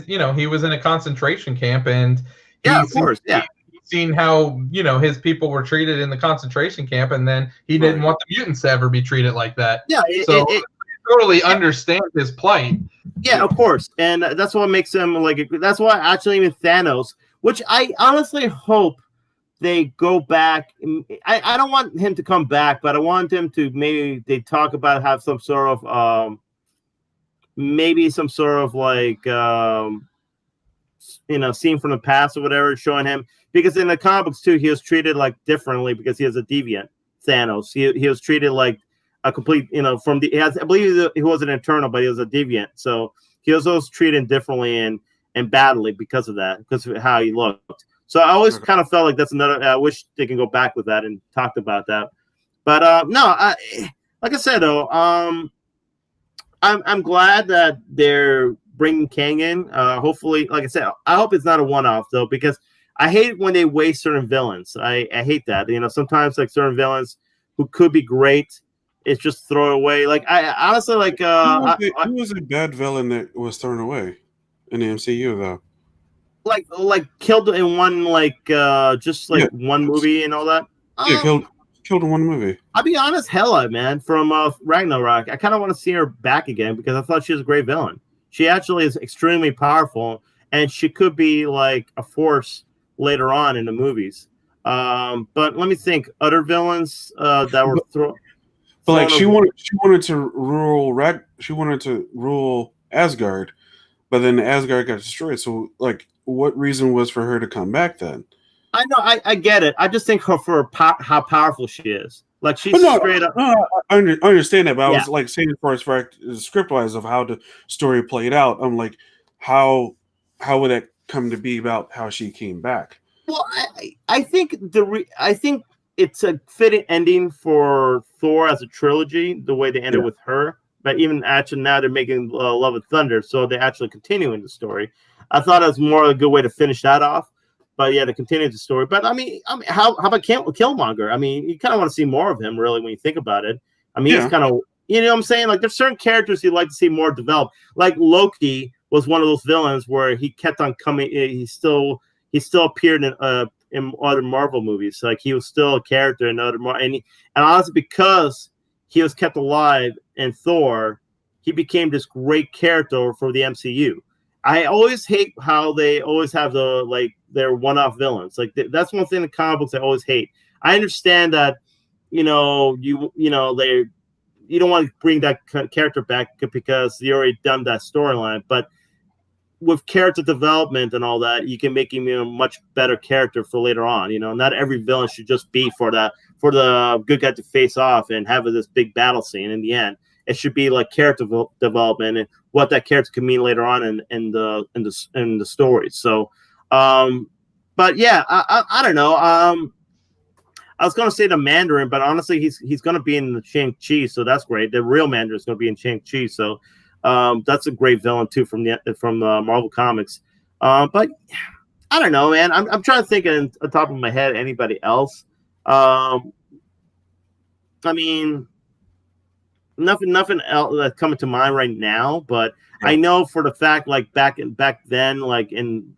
He was in a concentration camp, and of course, yeah. He seen how his people were treated in the concentration camp, and then he didn't want the mutants to ever be treated like that. Yeah, I totally understand his plight. Yeah, of course, and that's what makes him like. That's why actually even Thanos, which I honestly hope they go back. I don't want him to come back, but I want him to maybe they talk about have some sort of maybe some sort of like scene from the past or whatever, showing him, because in the comics too he was treated like differently because he was a deviant. Thanos, he was treated like a complete, from the I believe he was an Eternal, but he was a deviant, so he was always treated differently and badly because of that, because of how he looked. So I always kind of felt like that's another. I wish they can go back with that and talk about that. But no, like I said though, I'm glad that they're bringing Kang in. Hopefully, like I said, I hope it's not a one-off though, because I hate when they waste certain villains. I hate that. Sometimes like certain villains who could be great, it's just throw away. Like I honestly like. Who was a bad villain that was thrown away in the MCU though? Like killed in one one movie and all that. Yeah, killed in one movie. I'll be honest, Hela, man, from Ragnarok. I kind of want to see her back again because I thought she was a great villain. She actually is extremely powerful, and she could be like a force later on in the movies. But let me think. Other villains that were thrown. But like she wanted to rule Asgard, but then Asgard got destroyed. So like, what reason was for her to come back then? I know, I get it. I just think for how powerful she is. Like she's straight up. No, I understand that, but I was like saying as far as script wise of how the story played out. I'm like, how would that come to be about how she came back? Well, I think I think it's a fitting ending for Thor as a trilogy, the way they ended with her. But even actually now they're making Love and Thunder, so they're actually continuing the story. I thought it was more a good way to finish that off. But yeah, to continue the story. But I mean, how about Killmonger? I mean, you kind of want to see more of him, really, when you think about it. I mean, he's kind of, what I'm saying? Like, there's certain characters you'd like to see more developed. Like Loki was one of those villains where he kept on coming. He still appeared in other Marvel movies. Like he was still a character in other Marvel, and honestly, because he was kept alive in Thor, he became this great character for the MCU. I always hate how they always have their one-off villains. Like that's one thing in comic books I always hate. I understand that you don't want to bring that character back because you already done that storyline, but with character development and all that, you can make him a much better character for later on. Not every villain should just be for the good guy to face off and have this big battle scene in the end. It should be like character development and what that character can mean later on in the story. So, but yeah, I don't know. I was gonna say the Mandarin, but honestly, he's gonna be in the Shang-Chi, so that's great. The real Mandarin is gonna be in Shang-Chi, so that's a great villain too from Marvel Comics. But I don't know, man. I'm trying to think on the top of my head anybody else. I mean, nothing else that's coming to mind right now. But I know for the fact, like back then, like in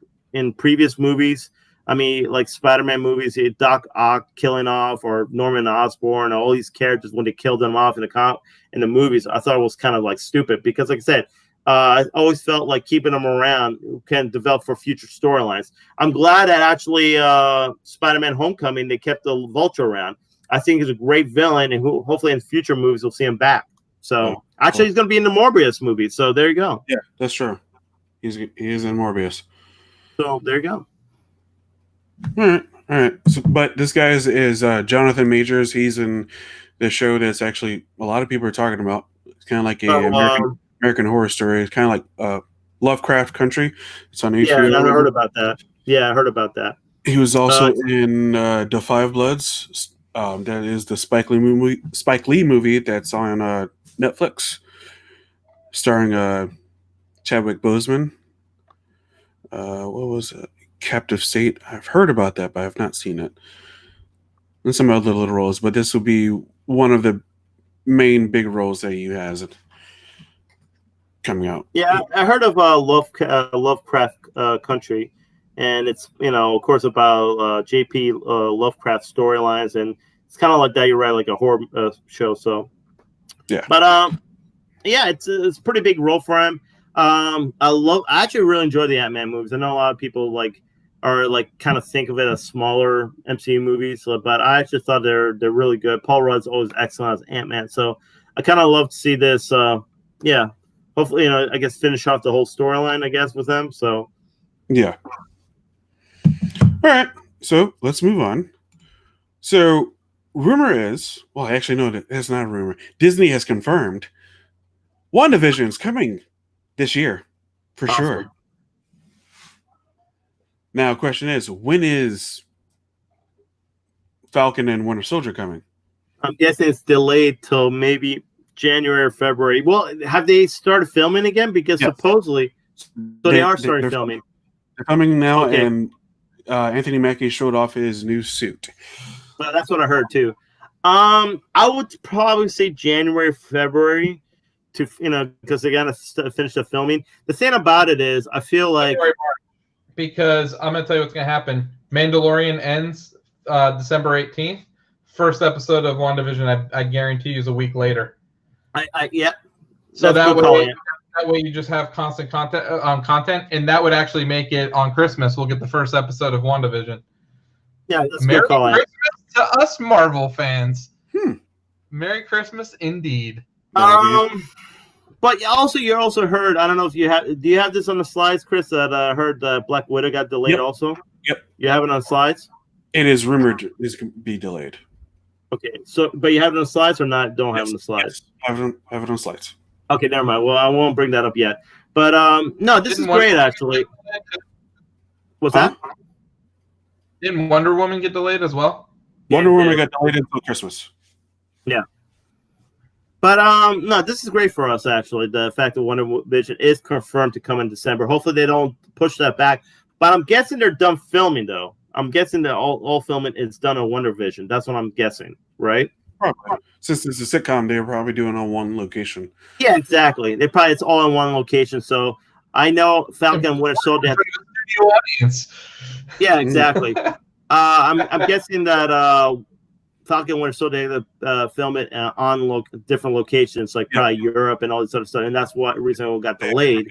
previous movies, I mean, like Spider-Man movies, Doc Ock killing off or Norman Osborn, all these characters when they killed them off in the movies, I thought it was kind of like stupid because, like I said, I always felt like keeping them around can develop for future storylines. I'm glad that actually Spider-Man Homecoming, they kept the Vulture around. I think he's a great villain, and hopefully in future movies we'll see him back. So actually, he's going to be in the Morbius movie. So there you go. Yeah, that's true. He is in Morbius. So there you go. All right. So, but this guy is Jonathan Majors. He's in the show that's actually a lot of people are talking about. It's kind of like a American Horror Story. It's kind of like Lovecraft Country. It's on HBO. Yeah, I heard about that. Yeah, I heard about that. He was also in The Five Bloods. That is the Spike Lee movie that's on Netflix, starring Chadwick Boseman. What was it? Captive State. I've heard about that, but I've not seen it. And some other little roles, but this will be one of the main big roles that he has coming out. Yeah, I heard of Lovecraft Country. and it's of course about J.P. Lovecraft storylines, and it's kind of like that. You write like a horror show, so yeah. But yeah, it's a pretty big role for him. I actually really enjoy the Ant-Man movies. I know a lot of people kind of think of it as smaller MCU movies, but I actually thought they're really good. Paul Rudd's always excellent as Ant-Man, so I kind of love to see this. Yeah, hopefully, I guess finish off the whole storyline, I guess, with them. So yeah. All right, so let's move on. So rumor is, well, actually, no, it's not a rumor. Disney has confirmed WandaVision is coming this year, for awesome. sure. Now, question is, when is Falcon and Winter Soldier coming? I'm guessing it's delayed till maybe January or February. Well, have they started filming again? Because supposedly, they are starting filming. They're filming now, okay. And Anthony Mackie showed off his new suit. Well, that's what I heard too. I would probably say January, February, to because they gotta finish the filming. The thing about it is, I feel like because I'm gonna tell you what's gonna happen. Mandalorian ends December 18th. First episode of WandaVision, I guarantee you, is a week later. Yeah. So that way you just have constant content, and that would actually make it on Christmas. We'll get the first episode of WandaVision. Yeah, that's Merry call Christmas to us Marvel fans. Merry Christmas indeed. But you also heard, I don't know if you have, do you have this on the slides, Chris, that I heard Black Widow got delayed also? Yep. You have it on slides? It is rumored to be delayed. Okay, so, but you have it on slides or not? Don't have it on the slides? Yes. Have it on slides. Okay, never mind. Well, I won't bring that up yet. But, no, this is great, actually. What's that? Didn't Wonder Woman get delayed as well? Wonder Woman got delayed until Christmas. Yeah. But no, this is great for us, actually. The fact that WandaVision is confirmed to come in December. Hopefully they don't push that back. But I'm guessing they're done filming, though. I'm guessing that all filming is done on WandaVision. That's what I'm guessing, right? Probably. Since it's a sitcom, they're probably doing it on one location. Yeah, exactly. It's all in one location. So I know Falcon and Winter Soldier. Audience. Yeah, exactly. I'm guessing that Falcon and Winter Soldier film it on different locations, like probably Europe and all this other stuff, and that's what reason it got delayed.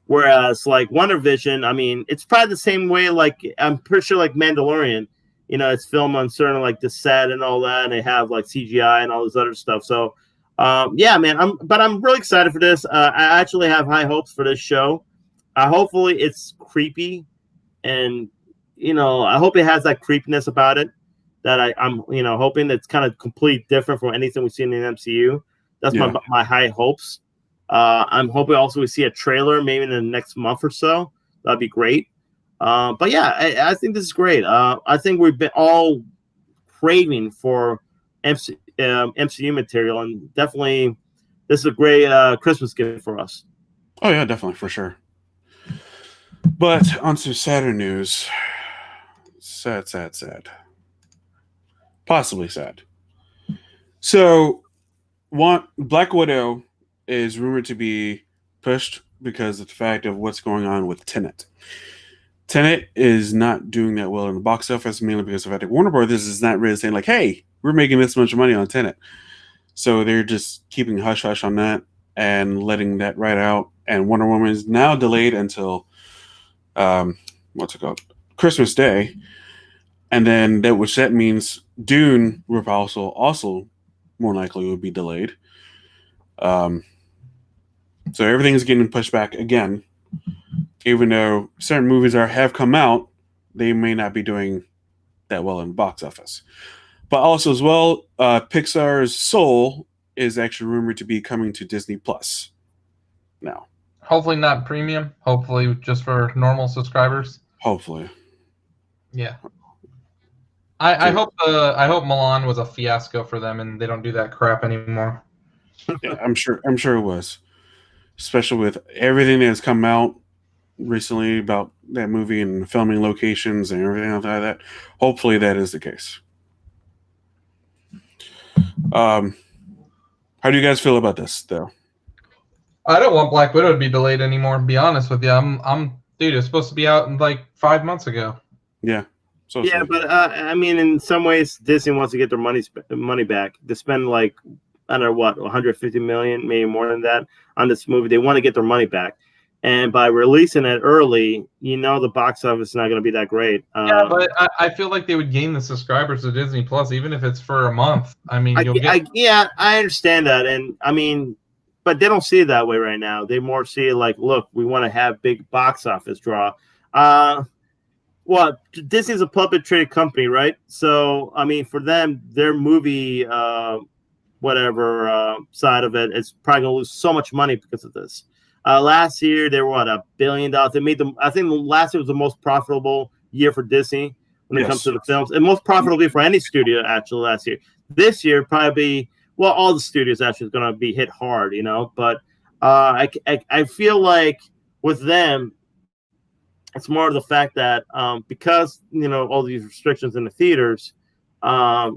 Whereas like WandaVision, I mean, it's probably the same way. Like I'm pretty sure, like Mandalorian, it's filmed on certain like the set and all that, and they have like CGI and all this other stuff. So, yeah, man, I'm really excited for this. I actually have high hopes for this show. Hopefully, it's creepy, and I hope it has that creepiness about it that I'm hoping it's kind of completely different from anything we've seen in the MCU. That's my high hopes. I'm hoping also we see a trailer maybe in the next month or so. That'd be great. But yeah, I think this is great. I think we've been all craving for MCU material, and definitely this is a great Christmas gift for us. Oh yeah, definitely, for sure. But on to sadder news. Sad. Possibly sad. So, Black Widow is rumored to be pushed because of the fact of what's going on with Tenet. Tenet is not doing that well in the box office, mainly because of the fact that Warner Brothers is not really saying like, hey, we're making this much money on Tenet. So they're just keeping hush-hush on that and letting that ride out. And Wonder Woman is now delayed until, Christmas Day. And then that means Dune will also more likely would be delayed. So everything is getting pushed back again. Even though certain movies have come out, they may not be doing that well in the box office. But also as well, Pixar's Soul is actually rumored to be coming to Disney Plus now. Hopefully not premium. Hopefully just for normal subscribers. Hopefully. Yeah. I hope Milan was a fiasco for them and they don't do that crap anymore. Yeah, I'm sure it was. Especially with everything that has come out recently about that movie and filming locations and everything like that. Hopefully that is the case. How do you guys feel about this though? I don't want Black Widow to be delayed anymore, to be honest with you. I'm Dude, it was supposed to be out in like 5 months ago. Yeah. So yeah, sad. but I mean, in some ways, Disney wants to get their money back. They spend like, I don't know what, 150 million, maybe more than that, on this movie. They want to get their money back, and by releasing it early, the box office is not going to be that great. Yeah, but I feel like they would gain the subscribers to Disney Plus, even if it's for a month. I mean, I understand that, and I mean, but they don't see it that way right now. They more see it like, look, we want to have big box office draw. Well, Disney's a public traded company, right? So, I mean, for them, their movie, side of it, is probably going to lose so much money because of this. Last year, they were, $1 billion? They made them. I think last year was the most profitable year for Disney when it comes to the films, and most profitable for any studio, actually, last year. This year, probably, all the studios actually is going to be hit hard, But I feel like with them, it's more of the fact that because all these restrictions in the theaters, like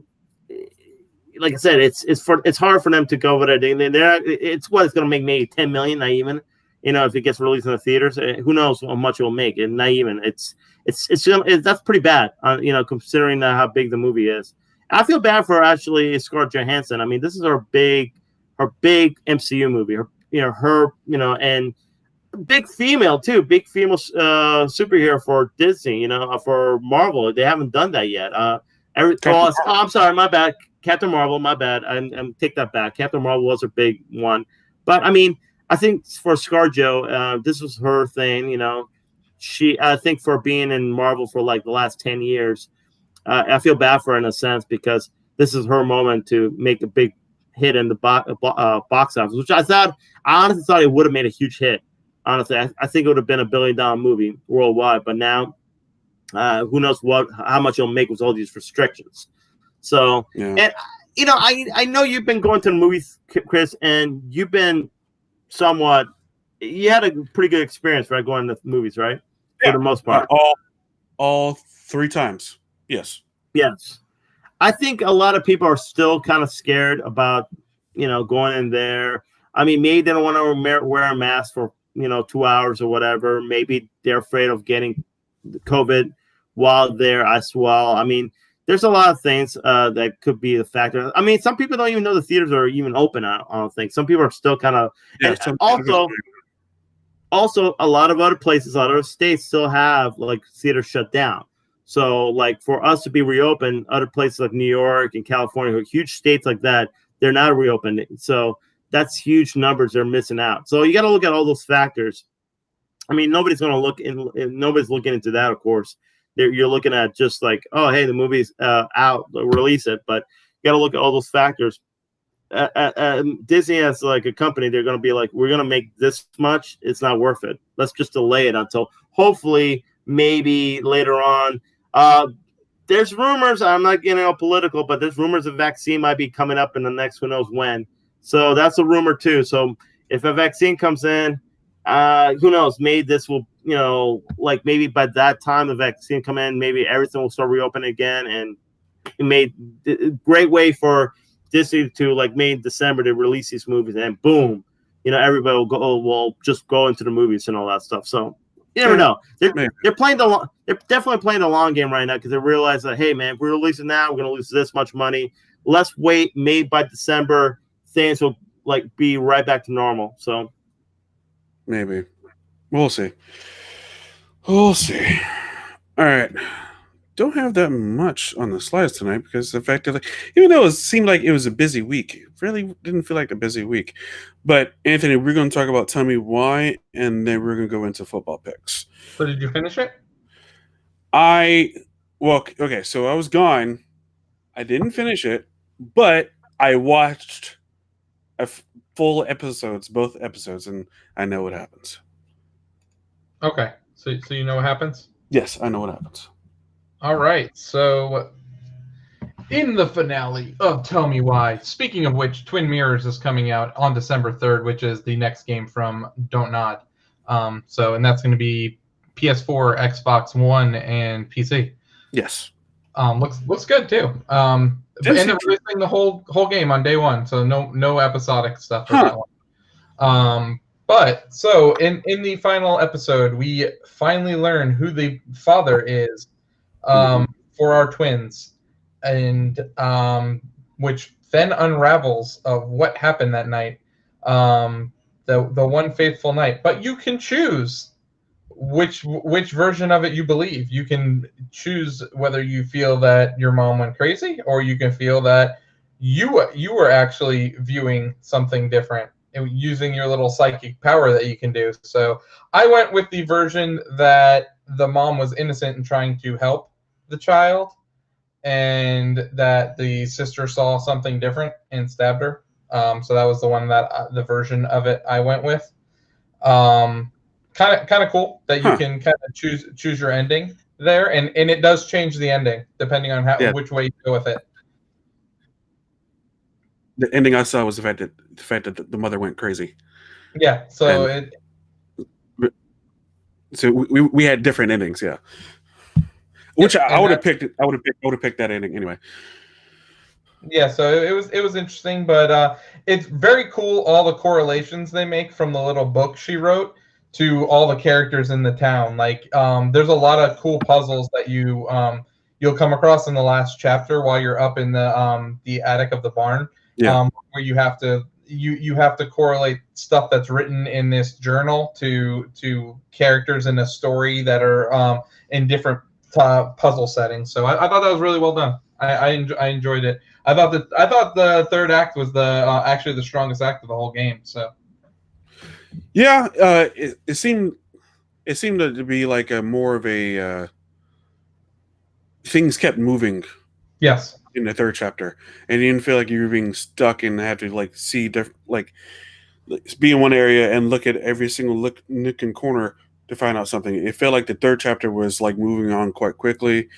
I said, it's hard for them to go with it. It's going to make maybe 10 million, not even. If it gets released in the theaters, who knows how much it will make? And not even. That's pretty bad. Considering how big the movie is. I feel bad for actually Scarlett Johansson. I mean, this is her big MCU movie. And big female too, big female superhero for Disney, for Marvel. They haven't done that yet. I'm sorry, my bad. Captain Marvel, my bad. I'm take that back. Captain Marvel was a big one, but I mean, I think for ScarJo, this was her thing. I think for being in Marvel for like the last 10 years, I feel bad for her in a sense because this is her moment to make a big hit in the box office, which I honestly thought it would have made a huge hit. Honestly, I think it would have been $1 billion movie worldwide, but now who knows how much it'll make with all these restrictions. So, and I know you've been going to the movies, Chris, and you've been you had a pretty good experience, right, going to the movies, right? Yeah. For the most part. All 3 times. Yes. Yes. I think a lot of people are still kind of scared about, going in there. I mean, maybe they don't want to wear a mask for 2 hours or whatever. Maybe they're afraid of getting COVID while there as well. I mean, there's a lot of things that could be the factor. I mean, some people don't even know the theaters are even open. I don't think. Some people are still kind of. Yeah, also, a lot of other places, a lot of states still have like theaters shut down. So, like for us to be reopened, other places like New York and California, huge states like that, they're not reopened. So that's huge numbers they're missing out. So you got to look at all those factors. I mean, nobody's going to nobody's looking into that, of course. You're looking at just like, oh, hey, the movie's out, release it. But you got to look at all those factors. Disney as like a company, they're going to be like, we're going to make this much. It's not worth it. Let's just delay it until hopefully maybe later on. There's rumors. I'm not getting all political, but there's rumors a vaccine might be coming up in the next who knows when. So that's a rumor too. So if a vaccine comes in, who knows? Maybe this will, like maybe by that time the vaccine come in, maybe everything will start reopening again, and it made a great way for Disney to like May and December to release these movies, and boom, everybody will just go into the movies and all that stuff. So you never know. They're definitely playing the long game right now because they realize that, hey man, if we release it now, we're gonna lose this much money. Let's wait. Maybe by December things will like be right back to normal. So maybe we'll see. We'll see. All right. Don't have that much on the slides tonight because the fact that even though it seemed like it was a busy week, it really didn't feel like a busy week. But Anthony, we're going to talk about Tell Me Why, and then we're going to go into football picks. So did you finish it? Okay, so I was gone. I didn't finish it, but I watched full episodes, both episodes, and I know what happens. Okay, so you know what happens? Yes, I know what happens. All right, so in the finale of Tell Me Why, speaking of which, Twin Mirrors is coming out on December 3rd, which is the next game from Don't Nod. And that's going to be PS4, Xbox One, and PC. Yes. Looks good too. And they're releasing the whole game on day one, so no episodic stuff for that one. But so in the final episode, we finally learn who the father is for our twins, and which then unravels of what happened that night, the one faithful night. But you can choose which version of it you believe. You can choose whether you feel that your mom went crazy, or you can feel that you were actually viewing something different using your little psychic power that you can do. So I went with the version that the mom was innocent and trying to help the child, and that the sister saw something different and stabbed her. So that was the one that the version of it I went with. Kind of cool that you can kind of choose your ending there, and it does change the ending depending on which way you go with it. The ending I saw was the fact that the mother went crazy. Yeah, so so we had different endings, yeah. Which I would have picked. I would have picked that ending anyway. Yeah, so it was interesting, but it's very cool all the correlations they make from the little book she wrote to all the characters in the town. Like there's a lot of cool puzzles that you'll come across in the last chapter while you're up in the attic of the barn. Yeah. Where you have to correlate stuff that's written in this journal to characters in a story that are in different puzzle settings. So I thought that was really well done. I enjoyed it. I thought the third act was actually the strongest act of the whole game. So yeah, it seemed to be like a more of a things kept moving. Yes. In the third chapter, and you didn't feel like you were being stuck and have to like see different, like be in one area and look at every single nook and corner to find out something. It felt like the third chapter was like moving on quite quickly,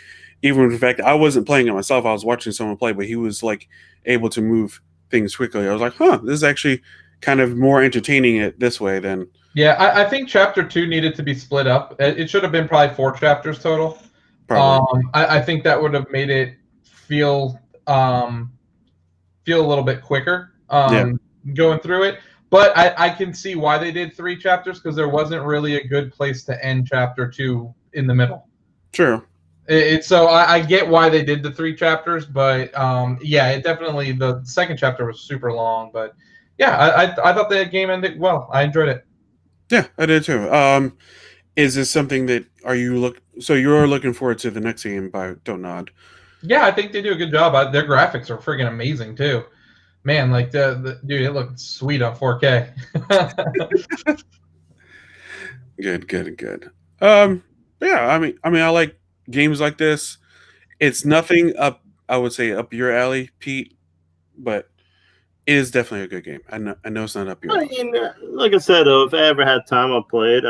even with the fact that I wasn't playing it myself. I was watching someone play, but he was like able to move things quickly. I was like, this is actually kind of more entertaining it this way than. Yeah, I think chapter 2 needed to be split up. It should have been probably 4 chapters total. Probably. I think that would have made it feel a little bit quicker going through it. But I can see why they did 3 chapters, because there wasn't really a good place to end chapter 2 in the middle. True. So I get why they did the 3 chapters, but it definitely, the second chapter was super long. But yeah, I thought the game ended well. I enjoyed it. Yeah, I did too. Is this something that so you're looking forward to the next game by Don't Nod? Yeah, I think they do a good job. Their graphics are freaking amazing too. Man, like dude, it looked sweet on 4K. Good. Yeah, I mean, I like games like this. It's nothing I would say up your alley, Pete, but it is definitely a good game. I know it's not up your alley. I mean, like I said, if I ever had time, I'll play it.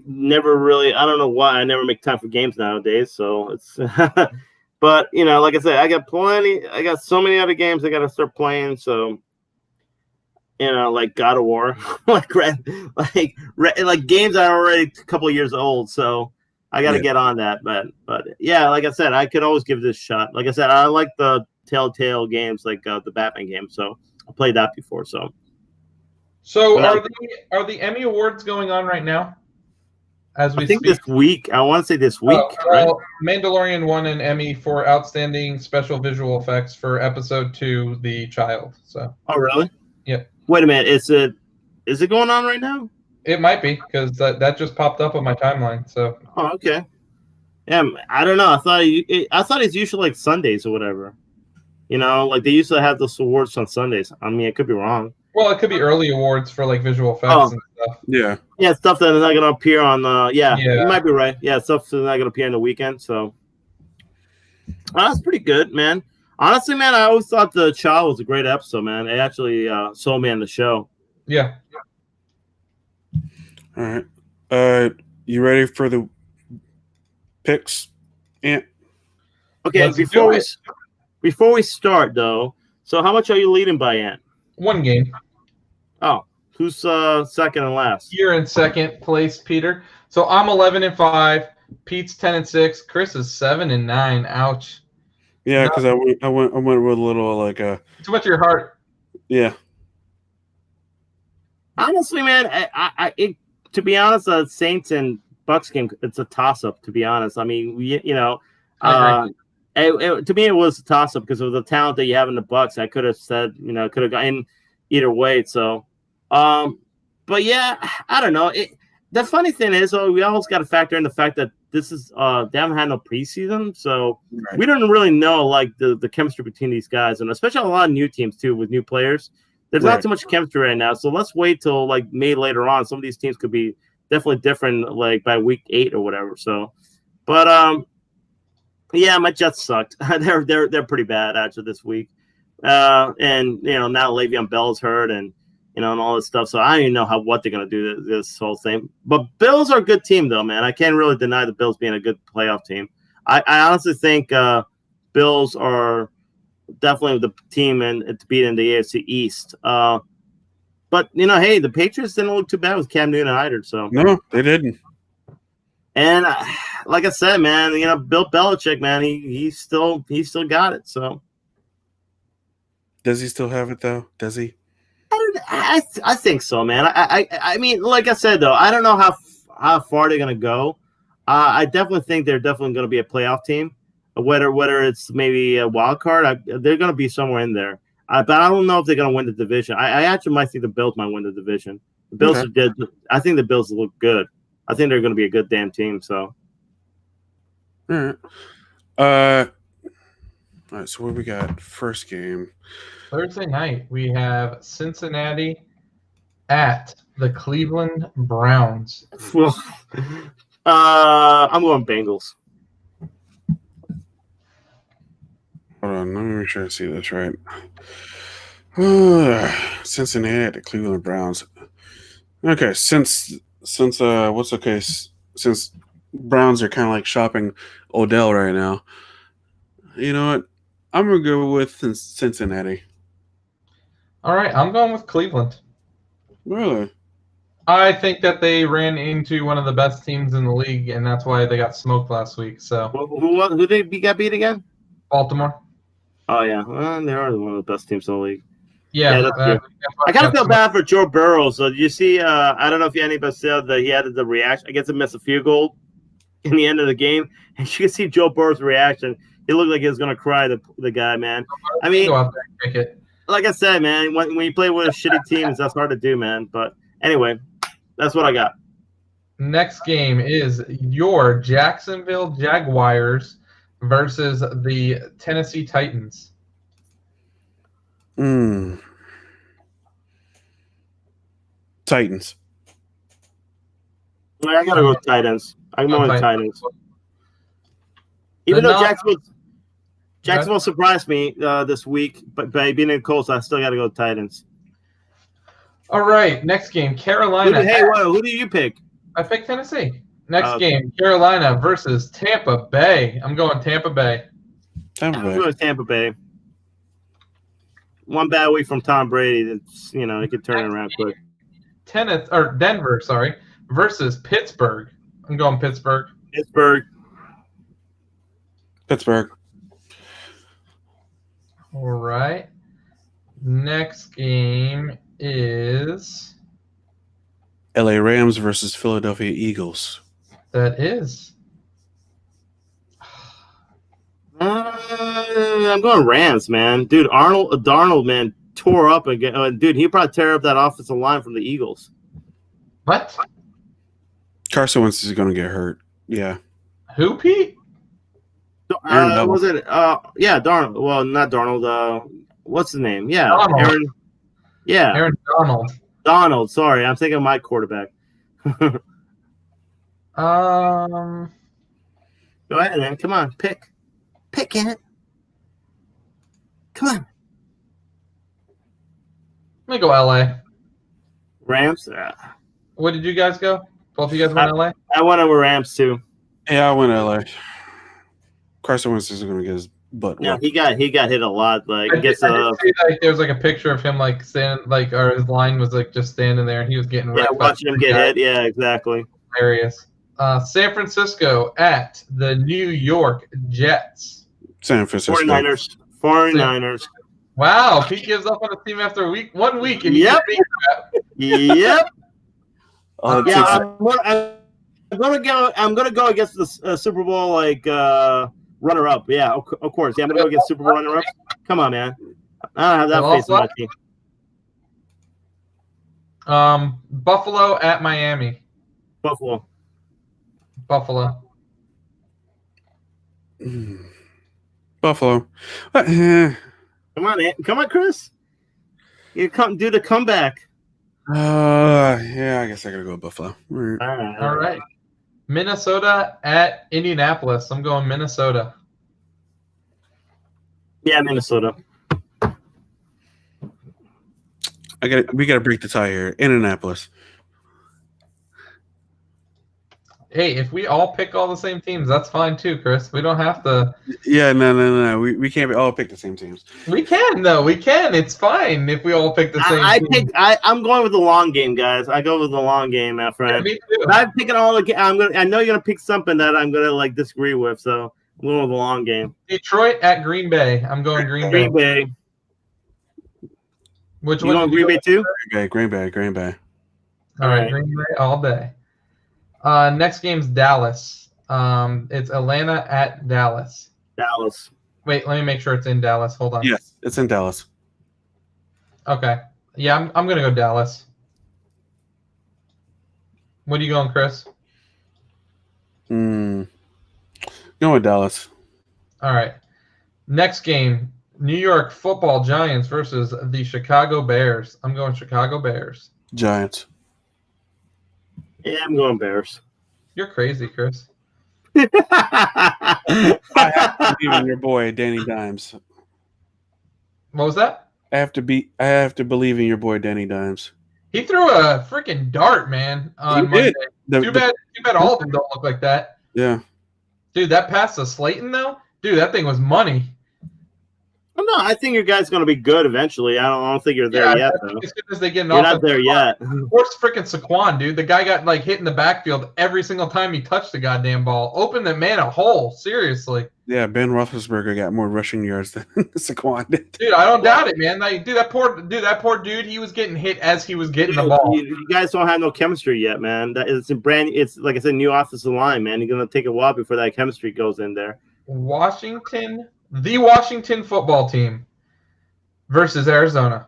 Never really. I don't know why I never make time for games nowadays. So it's, but like I said, I got plenty. I got so many other games I got to start playing. So, like God of War, like games that are already a couple of years old. So I got to get on that. But yeah, like I said, I could always give this a shot. Like I said, I like the Telltale games, like the Batman game. So I played that before. So are the Emmy Awards going on right now? As we speak? This week. I want to say this week. Right? Mandalorian won an Emmy for outstanding special visual effects for episode 2, The Child. So. Oh really? Yeah. Wait a minute. Is it going on right now? It might be, because that just popped up on my timeline. So. Oh okay. Yeah, I don't know. I thought it's usually like Sundays or whatever. Like they used to have those awards on Sundays. I mean, I could be wrong. Well, it could be early awards for like visual effects and stuff. Yeah. Yeah, stuff that is not going to appear on you might be right. Yeah, stuff that's not going to appear on the weekend. So that's pretty good, man. Honestly, man, I always thought The Child was a great episode, man. It actually sold me on the show. Yeah. All right. You ready for the picks, Ant? Okay, before we start though, so how much are you leading by, Ant? 1 game. Oh, who's second and last? You're in second place, Peter. So I'm 11-5. Pete's 10-6. Chris is 7-9. Ouch. Yeah, because I went with a little like too much of your heart. Yeah. Honestly, man, to be honest, Saints and Bucks game, it's a toss-up. To be honest, I mean, to me, it was a toss-up because of the talent that you have in the Bucks. I could have said, could have gone either way. So, but yeah, I don't know. The funny thing is, we always got to factor in the fact that this is they haven't had no preseason, so we don't really know like the chemistry between these guys, and especially a lot of new teams too with new players. There's not too much chemistry right now, so let's wait till like May later on. Some of these teams could be definitely different, like by week 8 or whatever. So, but yeah, my Jets sucked. they're pretty bad after this week, and now Le'Veon Bell's hurt, and and all this stuff. So I don't even know what they're gonna do this whole thing. But Bills are a good team, though, man. I can't really deny the Bills being a good playoff team. I honestly think Bills are definitely the team to beat in the AFC East. But hey, the Patriots didn't look too bad with Cam Newton either. So no, they didn't. And like I said, man, Bill Belichick, man, he still got it. So does he still have it though? Does he? I think so, man. I mean, like I said though, I don't know how far they're gonna go. I definitely think they're definitely gonna be a playoff team. Whether it's maybe a wild card, they're gonna be somewhere in there. But I don't know if they're gonna win the division. I actually might think the Bills might win the division. The Bills are good. I think the Bills look good. I think they're gonna be a good damn team. So. All right. All right. So what we got? First game. Thursday night, we have Cincinnati at the Cleveland Browns. I'm going Bengals. Hold on, let me make sure I see this right. Cincinnati at the Cleveland Browns. Okay, since Browns are kind of like shopping Odell right now, you know what? I'm gonna go with Cincinnati. All right, I'm going with Cleveland. Really? I think that they ran into one of the best teams in the league, and that's why they got smoked last week. So who they got beat again? Baltimore. Oh yeah, well, they are one of the best teams in the league. Yeah, I kind of feel bad for Joe Burrow. So did you see? I don't know if anybody saw that he had the reaction. I guess he missed a field goal in the end of the game, and you can see Joe Burrow's reaction. He looked like he was gonna cry. The guy, man. I mean, go out there and kick it. Like I said, man, when you play with shitty teams, that's hard to do, man. But anyway, that's what I got. Next game is your Jacksonville Jaguars versus the Tennessee Titans. Titans. I gotta go with Titans. I'm going with Titans. Even though Jacksonville surprised me this week, but by being in Colts, I still got to go with Titans. All right, next game, Carolina. Who do you pick? I picked Tennessee. Next game, Carolina versus Tampa Bay. I'm going Tampa Bay. I'm going with Tampa Bay. One bad week from Tom Brady. That's he could turn it around quick. Denver, versus Pittsburgh. I'm going Pittsburgh. Pittsburgh. All right. Next game is LA Rams versus Philadelphia Eagles. That is. I'm going Rams, man. Dude, Darnold, man, tore up again. Dude, he probably tear up that offensive line from the Eagles. What? Carson Wentz is going to get hurt. Yeah. Who, Pete? Was it? Yeah, Darnold. Well, not Darnold. What's his name? Yeah, Donald. Aaron. Yeah, Aaron Donald. Donald. Sorry, I'm thinking of my quarterback. Go ahead, man. Come on, pick it. Come on. Let me go LA. Rams. What did you guys go? Both of you guys went LA? I went over Rams too. Yeah, I went LA. Carson Wentz is going to get his butt. Yeah, he got hit a lot. Like, I did see, there was like a picture of him like standing, like, or his line was like just standing there, and he was getting watching him get hit. Yeah, exactly. Hilarious. San Francisco at the New York Jets. San Francisco. 49ers. Wow, Pete gives up on the team after 1 week, and yep. Yep. Yeah, I'm gonna go against the Super Bowl runner up. Yeah, of course. Yeah, I'm gonna go against Super Bowl runner ups. Come on, man. I don't have that faith in my team. Buffalo at Miami. Buffalo. Buffalo. Buffalo. Come on, Chris. You come do the comeback. Yeah, I guess I gotta go with Buffalo. All right. Minnesota at Indianapolis. I'm going Minnesota. Yeah, Minnesota. We gotta break the tie here. Indianapolis. Hey, if we all pick all the same teams, that's fine too, Chris. We don't have to. Yeah, no. We can't all pick the same teams. We can though. We can. It's fine if we all pick the same. I'm going with the long game, guys. I go with the long game, my friend. Yeah, me too. But I'm picking all the. I know you're gonna pick something that I'm gonna disagree with. So I'm going with the long game. Detroit at Green Bay. I'm going Green Bay. Green Bay. Which you one? going Green Bay too? Green Bay. All right, Green Bay all day. Next game's Dallas. It's Atlanta at Dallas. Dallas. Wait, let me make sure it's in Dallas. Hold on. Yes, it's in Dallas. Okay. Yeah, I'm gonna go Dallas. What are you going, Chris? Going with Dallas. All right. Next game, New York Football Giants versus the Chicago Bears. I'm going Chicago Bears. Giants. Yeah, I'm going Bears. You're crazy, Chris. I have to believe in your boy Danny Dimes. What was that? I have to believe in your boy Danny Dimes. He threw a freaking dart, man, on Monday. Too bad all of them don't look like that. Yeah. Dude, that pass to Slayton, though? Dude, that thing was money. No, I think your guy's going to be good eventually. I don't think you're there yet, though. As soon as they get an You're not there yet. Where's freaking Saquon, dude? The guy got hit in the backfield every single time he touched the goddamn ball. Open the man a hole, seriously. Yeah, Ben Roethlisberger got more rushing yards than Saquon did. Dude, I don't doubt it, man. That poor dude, he was getting hit as he was getting the ball. You guys don't have no chemistry yet, man. It's like I said, new offensive line, man. You're going to take a while before that chemistry goes in there. The Washington football team versus Arizona.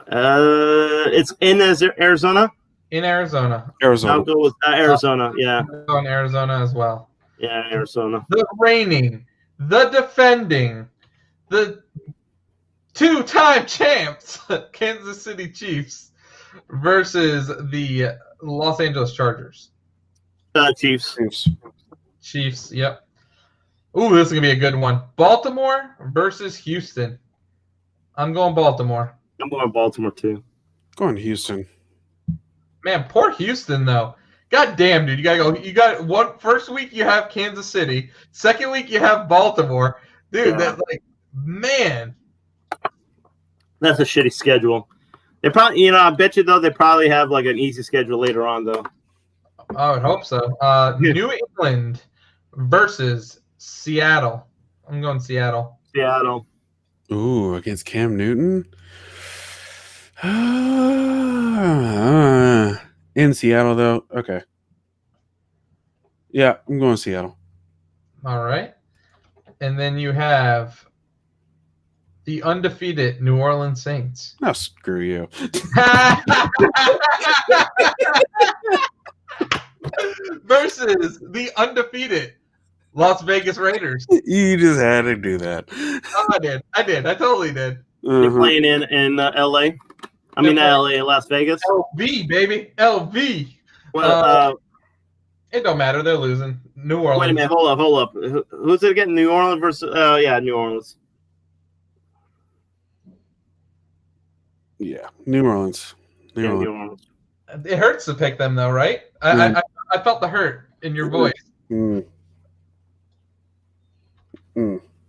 It's in Arizona? In Arizona. I'll go with Arizona, yeah. I'm going Arizona as well. Yeah, Arizona. The reigning, the defending, the two-time champs, Kansas City Chiefs versus the Los Angeles Chargers. Chiefs, yep. Ooh, this is going to be a good one. Baltimore versus Houston. I'm going Baltimore. I'm going Baltimore, too. Going Houston. Man, poor Houston, though. God damn, dude. You got to go. You got one. First week, you have Kansas City. Second week, you have Baltimore. Dude, that's man. That's a shitty schedule. They probably, I bet you, though, they probably have, an easy schedule later on, though. I would hope so. New England versus Seattle. I'm going Seattle. Seattle. Ooh, against Cam Newton? In Seattle, though? Okay. Yeah, I'm going Seattle. All right. And then you have the undefeated New Orleans Saints. Oh, screw you. Versus the undefeated Las Vegas Raiders. You just had to do that. Oh, I did. I totally did. They're playing in L.A.? I mean, not L.A., Las Vegas? LV, baby. LV. Well, it don't matter. They're losing. New Orleans. Wait a minute. Hold up. Who's it again? New Orleans versus... New Orleans. Yeah, New Orleans. New Orleans. It hurts to pick them, though, right? I felt the hurt in your voice.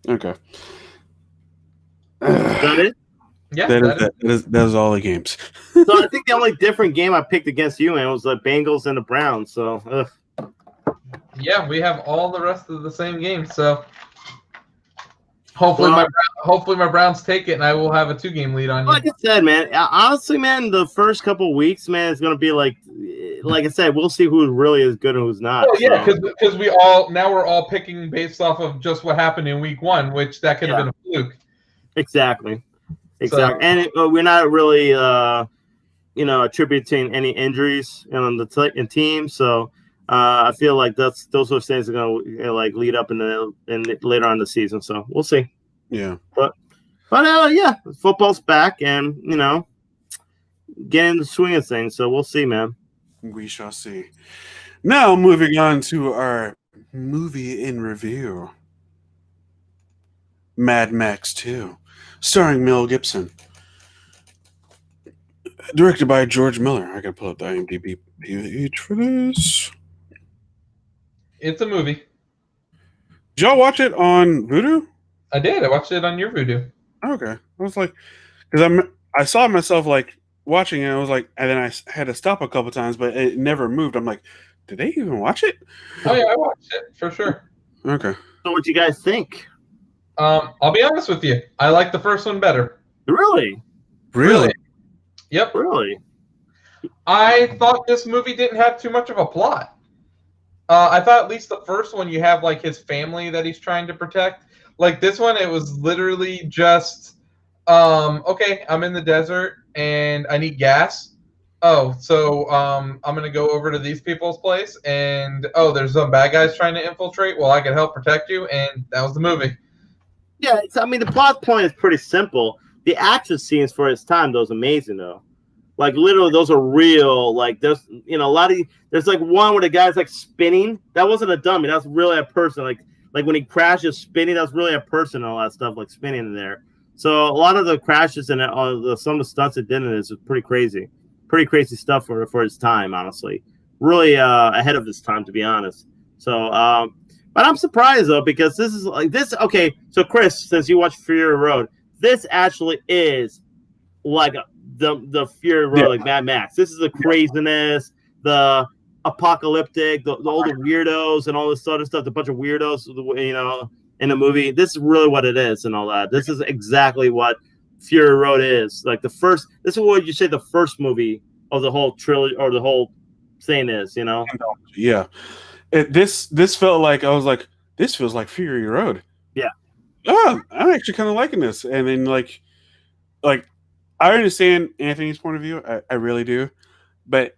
Okay. Is that it? Yeah, that is all the games. So I think the only different game I picked against you, man, was the Bengals and the Browns. So, yeah, we have all the rest of the same games. So, Hopefully my Browns take it, and I will have a 2-game lead on you. Like I said, man, honestly, man, the first couple of weeks, man, is going to be like I said, we'll see who really is good and who's not. Oh yeah, because we're all picking based off of just what happened in week 1, which that could have been a fluke. Exactly. And we're not really, attributing any injuries on the team. So I feel like those sort of things are going to lead up in later on in the season. So we'll see. Yeah. But football's back and getting the swing of things. So we'll see, man. We shall see. Now moving on to our movie in review, Mad Max 2, starring Mel Gibson, directed by George Miller. I gotta pull up the IMDb page for this. It's a movie. Did y'all watch it on Vudu? I did. I watched it on your Vudu. Okay, I was like, because I saw myself watching it. I was like, and then I had to stop a couple times, but it never moved. I'm like, did they even watch it? Oh yeah, I watched it for sure. Okay. So what you guys think? I'll be honest with you. I like the first one better. Really? Yep. Really? I thought this movie didn't have too much of a plot. I thought at least the first one you have his family that he's trying to protect. Like this one, it was literally just, okay, I'm in the desert and I need gas. Oh, so I'm going to go over to these people's place and, there's some bad guys trying to infiltrate. Well, I can help protect you. And that was the movie. Yeah, the plot point is pretty simple. The action scenes for its time, though, is amazing, though. Literally, those are real. There's, a lot of, there's one where the guy's spinning. That wasn't a dummy. That's really a person. Like when he crashes spinning, that's really a person and all that stuff, spinning in there. So a lot of the crashes and some of the stunts it did in this is pretty crazy. Pretty crazy stuff for his time, honestly. Really ahead of his time, to be honest. So, but I'm surprised, though, because this is this. Okay, so Chris, since you watched Fury Road, this actually is the Fury Road, Mad Max. This is the craziness, the apocalyptic, all the weirdos and all this sort of stuff. The bunch of weirdos, in the movie. This is really what it is and all that. This is exactly what Fury Road is. This is what you say the first movie of the whole trilogy or the whole thing is. Yeah. This felt like I was like, this feels like Fury Road. Yeah. Oh, I'm actually kind of liking this. And then I understand Anthony's point of view. I really do. But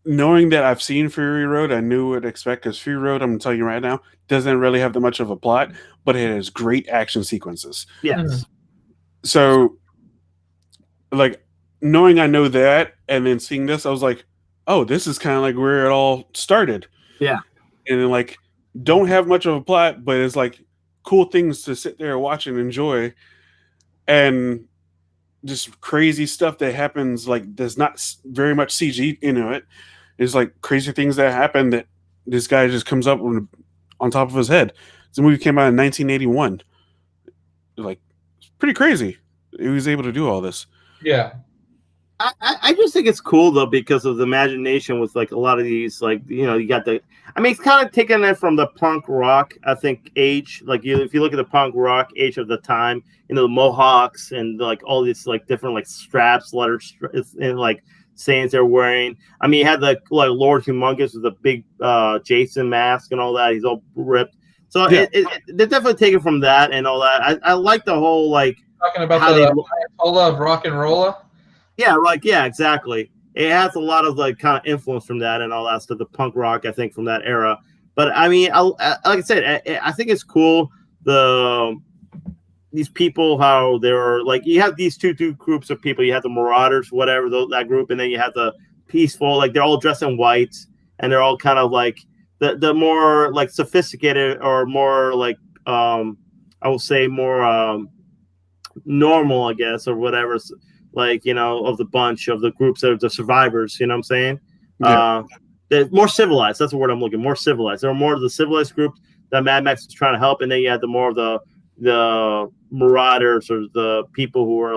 knowing that I've seen Fury Road, I knew what to expect, because Fury Road, I'm telling you right now, doesn't really have that much of a plot, but it has great action sequences. Yes. So knowing I know that and then seeing this, I was like, oh, this is kind of where it all started. Yeah. And then don't have much of a plot, but it's cool things to sit there and watch and enjoy. And just crazy stuff that happens, there's not very much CG into it. It's crazy things that happen that this guy just comes up on top of his head. The movie came out in 1981. It's pretty crazy. He was able to do all this. Yeah. I just think it's cool, though, because of the imagination with a lot of these, you got it's kind of taking it from the punk rock, I think, age. If you look at the punk rock age of the time, the mohawks and all these different straps, letters, and sayings they're wearing. You had Lord Humongous with the big Jason mask and all that. He's all ripped. So yeah. They're definitely taken from that and all that. I like the whole talking about the Ayatollah of rock and rolla. Yeah, yeah, exactly. It has a lot of kind of influence from that and all that stuff, the punk rock, I think, from that era. But like I said, I think it's cool. These people, how they're you have these two groups of people. You have the Marauders, whatever that group, and then you have the peaceful. They're all dressed in white, and they're all kind of the more sophisticated or more I will say more normal, I guess, or whatever. Of the bunch of the groups that are the survivors, you know what I'm saying? Yeah. They're more civilized. That's the word I'm looking. More civilized. They're more of the civilized group that Mad Max is trying to help, and then you had the more of the marauders or the people who are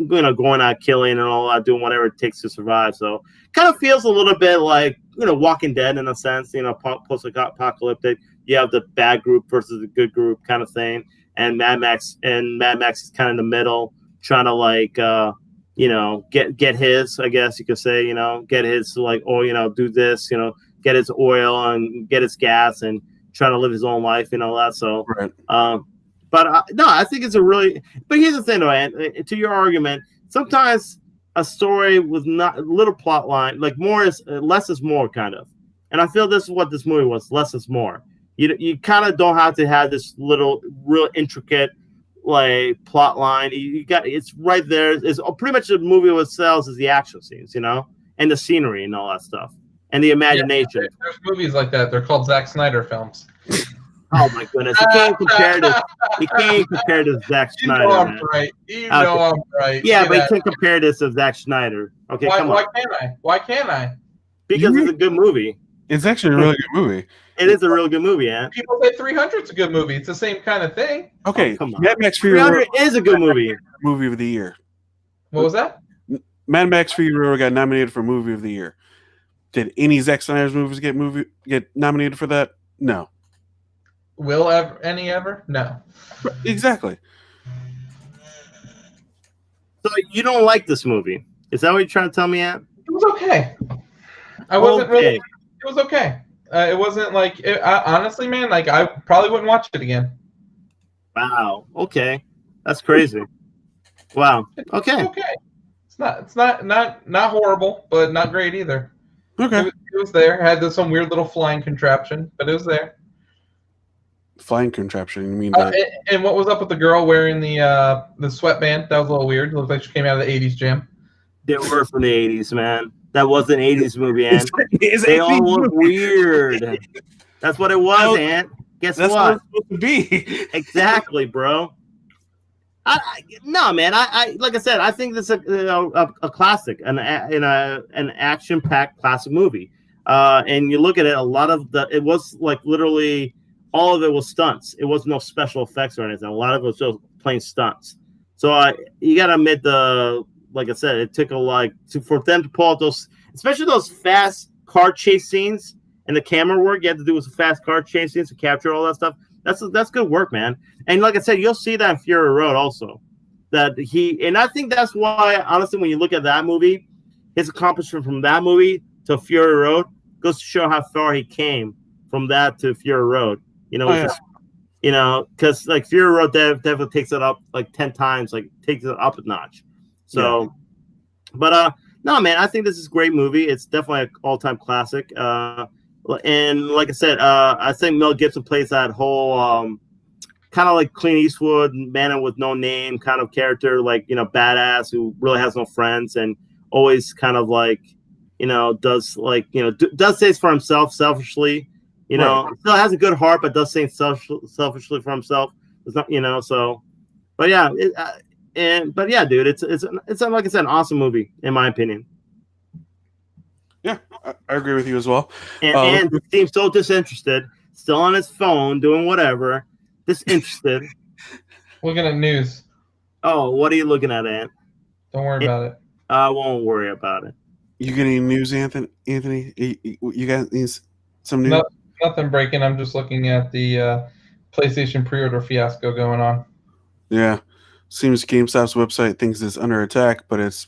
going out killing and all that, doing whatever it takes to survive. So kind of feels a little bit Walking Dead in a sense, post-apocalyptic. you have the bad group versus the good group kind of thing, and Mad Max is kind of in the middle, trying to like get his, I guess you could say, get his like, do this, get his oil and get his gas and trying to live his own life and all that. So, Right. no, I think it's but here's the thing though, Ant, to your argument, sometimes a story with not little plot line, like less is more kind of. And I feel this is what this movie was, less is more. You kind of don't have to have this little real intricate like plot line. You got it's right there. It's pretty much the movie what sells is the action scenes, and the scenery and all that stuff. And the imagination. Yeah, there's movies like that. They're called Zack Snyder films. Oh my goodness! You can't compare this. You can't compare this to Zack Snyder. You know I'm man. right. You know I'm right. Yeah, but you can't compare this to Zack Snyder. Okay, come on. Why can't I? Why can't I? Because it's a good movie. It's actually a really good movie. It is a real good movie, yeah. People say 300 is a good movie. It's the same kind of thing. Okay, come on. Mad Max Fury 300 is a good movie. Movie of the year. What was that? Mad Max Fury Road got nominated for Movie of the Year. Did any Zack Snyder's movies get nominated for that? No. Will any ever? No. Exactly. So you don't like this movie? Is that what you're trying to tell me, Ant? It was okay. I wasn't really. It was okay. It wasn't like honestly, man. Like I probably wouldn't watch it again. Wow. Okay, that's crazy. Wow. Okay. It's okay. It's not horrible, but not great either. Okay. It was there. It had some weird little flying contraption, but it was there. Flying contraption. You mean and what was up with the girl wearing the sweatband? That was a little weird. It looked like she came out of the 80s gym. They were from the 80s, man. That was an 80s movie, Ant. They all look weird. That's what it was, Ant. Guess that's what? It's supposed to be. Exactly, bro. No, man. I like I said, I think this is a classic, an action-packed classic movie. And you look at it, a lot of it was like literally all of it was stunts. It was no special effects or anything. A lot of it was just plain stunts. So you gotta admit like I said, it took for them to pull out those, especially those fast car chase scenes and the camera work you had to do with the fast car chase scenes to capture all that stuff. That's good work, man. And like I said, you'll see that in Fury Road also. And I think that's why, honestly, when you look at that movie, his accomplishment from that movie to Fury Road goes to show how far he came from that to Fury Road. Because like Fury Road definitely takes it up like 10 times, like takes it up a notch. So, yeah. But no, man, I think this is a great movie. It's definitely an all-time classic. And like I said, I think Mel Gibson plays that whole kind of like Clint Eastwood, man with no name kind of character, like, badass who really has no friends and always kind of like, does things for himself selfishly, right. Still has a good heart, but does things selfishly for himself. It's not, so, but yeah, dude, it's like I said, an awesome movie in my opinion. Yeah, I agree with you as well. And he seems so disinterested, still on his phone, doing whatever, disinterested. Looking at news. Oh, what are you looking at, Ant? Don't worry about it. I won't worry about it. You getting news, Anthony? You got some news? Nothing breaking. I'm just looking at the PlayStation pre-order fiasco going on. Yeah. Seems GameStop's website thinks it's under attack, but it's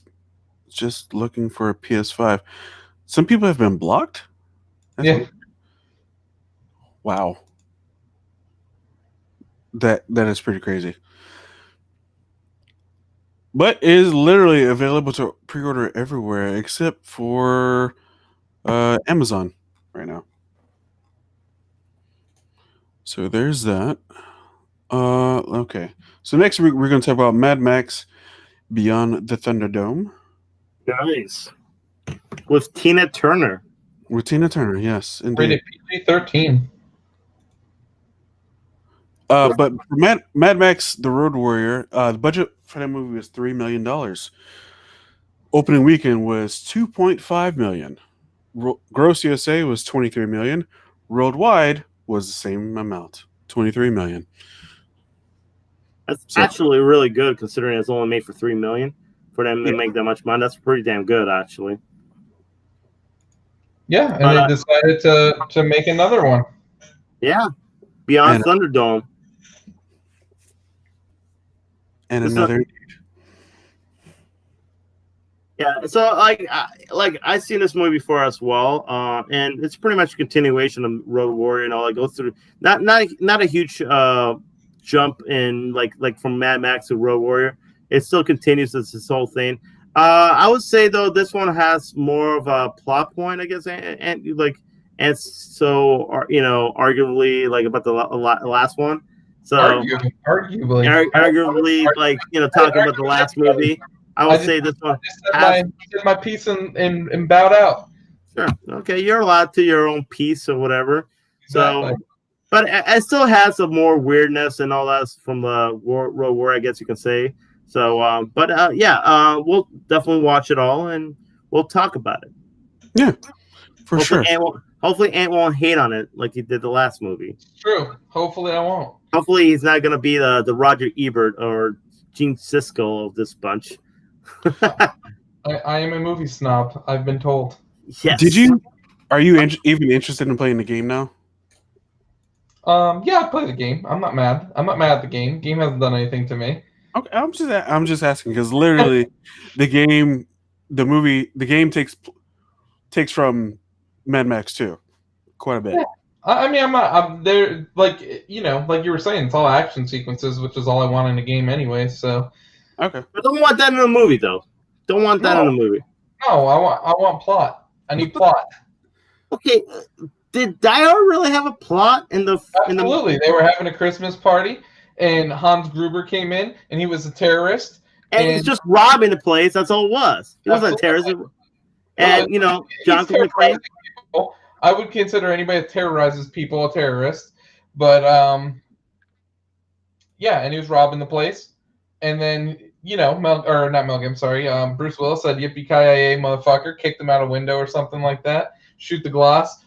just looking for a PS5. Some people have been blocked? Yeah. Wow. That is pretty crazy. But it is literally available to pre-order everywhere except for Amazon right now. So there's that. Okay. So next week we're going to talk about Mad Max Beyond the Thunderdome. Nice. With Tina Turner. With Tina Turner, yes. Indeed. Rated PG-13. But for Mad Max The Road Warrior, the budget for that movie was $3 million. Opening weekend was $2.5 million. Gross USA was $23 million. Worldwide was the same amount, $23 million. That's actually really good considering it's only made for $3 million. For them to make that much money, that's pretty damn good, actually. Yeah, and they decided to make another one. Yeah, Beyond Thunderdome. And another. Yeah, so I've seen this movie before as well, and it's pretty much a continuation of Road Warrior and all. It goes through not a huge jump in like from Mad Max to Road Warrior. It still continues this whole thing. I would say though this one has more of a plot point, I guess, and so arguably like about the last one. So arguably like talking about the last movie. I would say this one. I said my piece and bowed out. Sure. Okay, you're allowed to your own piece or whatever. Exactly. So, but it still has some more weirdness and all that from the Road War, I guess you can say. So, we'll definitely watch it all and we'll talk about it. Yeah, for sure. Hopefully, Ant won't hate on it like he did the last movie. True. Hopefully, I won't. Hopefully, he's not going to be the Roger Ebert or Gene Siskel of this bunch. I am a movie snob. I've been told. Yes. Are you even interested in playing the game now? Yeah, I play the game. I'm not mad. I'm not mad at the game. Game hasn't done anything to me. Okay, I'm just asking because literally, the game takes from Mad Max 2 quite a bit. Yeah. I mean, I'm there. Like like you were saying, it's all action sequences, which is all I want in a game anyway. So. Okay. But don't want that in a movie, though. Don't want that in a movie. No, I want plot. I need plot. Okay, did Die Hard really have a plot in the? Absolutely, they were having a Christmas party, and Hans Gruber came in, and he was a terrorist, and he was just robbing the place. That's all it was. He wasn't a terrorist. And John McClane. I would consider anybody that terrorizes people a terrorist, but yeah, and he was robbing the place, and then. Bruce Willis said, "Yippee-ki-yay, motherfucker!" Kicked him out a window or something like that. Shoot the glass,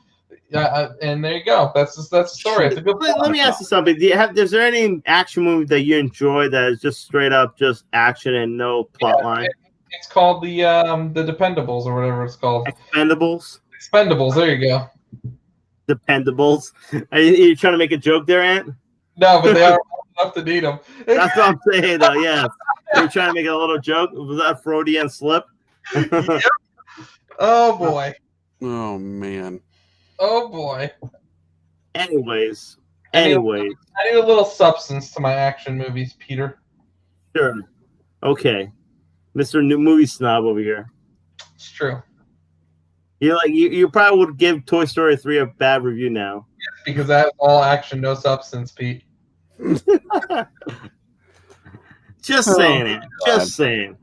and there you go. That's the story. It's a good. Let me ask you something. Is there any action movie that you enjoy that is just straight up just action and no plot line? It's called the Dependables or whatever it's called. Expendables. Expendables. There you go. Dependables. Are you trying to make a joke there, Ant? No, but they are enough to need them. That's what I'm saying, though. Yeah. You're trying to make a little joke. Was that a Freudian slip? Yep. Oh boy. Oh man. Oh boy. Anyways. I need a little substance to my action movies, Peter. Sure. Okay. Mr. New Movie Snob over here. It's true. You probably would give Toy Story 3 a bad review now. Because that is all action, no substance, Pete. Just saying it. Just saying.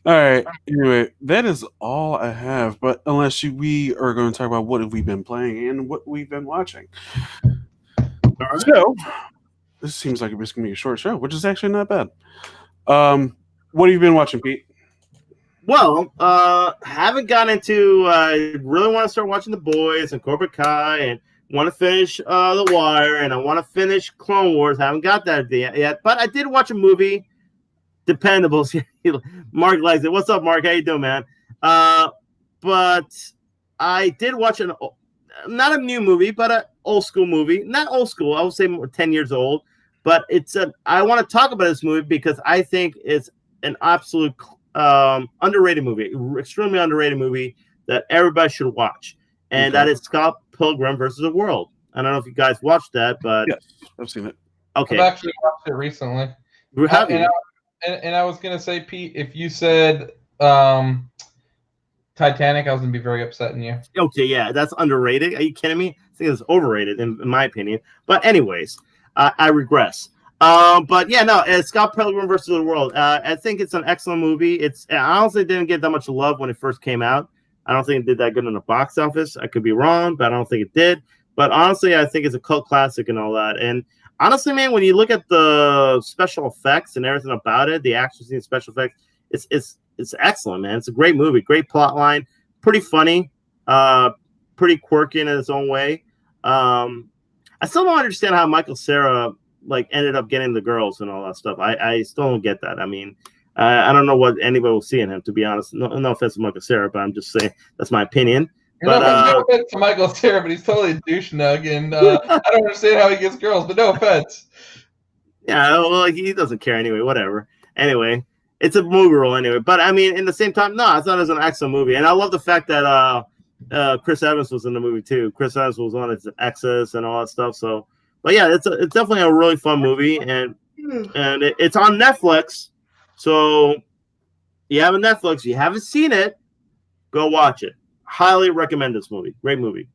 All right. Anyway, that is all I have. But unless we are going to talk about what have we been playing and what we've been watching. All right. So this seems like it's going to be a short show, which is actually not bad. What have you been watching, Pete? Well, haven't gotten into. I really want to start watching The Boys and Cobra Kai, and want to finish The Wire, and I want to finish Clone Wars. I haven't got that yet, but I did watch a movie, Dependables. Mark likes it. What's up, Mark? How you doing, man? But I did watch not a new movie, but an old school movie. Not old school. I would say more 10 years old. But I want to talk about this movie because I think it's an absolute underrated movie, extremely underrated movie that everybody should watch. And that is Scott Pilgrim versus the World. I don't know if you guys watched that, but yes, I've seen it. Okay, I've actually watched it recently. And I was gonna say, Pete, if you said Titanic, I was gonna be very upset in you. Okay, yeah, that's underrated. Are you kidding me? I think it's overrated in my opinion. But anyways, I regress. But yeah, no, it's Scott Pilgrim versus the World. I think it's an excellent movie. I honestly didn't get that much love when it first came out. I don't think it did that good in the box office. I could be wrong, but I don't think it did. But honestly, I think it's a cult classic and all that. And honestly, man, when you look at the special effects and everything about it, the action scene, special effects, it's excellent, man. It's a great movie, great plot line, pretty funny, pretty quirky in its own way. I still don't understand how Michael Cera ended up getting the girls and all that stuff. I still don't get that. I mean, I don't know what anybody will see in him, to be honest. No offense to Michael Cera, but I'm just saying that's my opinion. But no offense to Michael Cera, but he's totally a douche nug, and I don't understand how he gets girls. But no offense. Yeah, well, he doesn't care anyway. Whatever. Anyway, it's a movie role anyway. But I mean, in the same time, no, I thought it was an excellent movie, and I love the fact that Chris Evans was in the movie too. Chris Evans was one of his exes and all that stuff. So, but yeah, it's definitely a really fun movie, and it's on Netflix. So, you have a Netflix, you haven't seen it, go watch it. Highly recommend this movie. Great movie.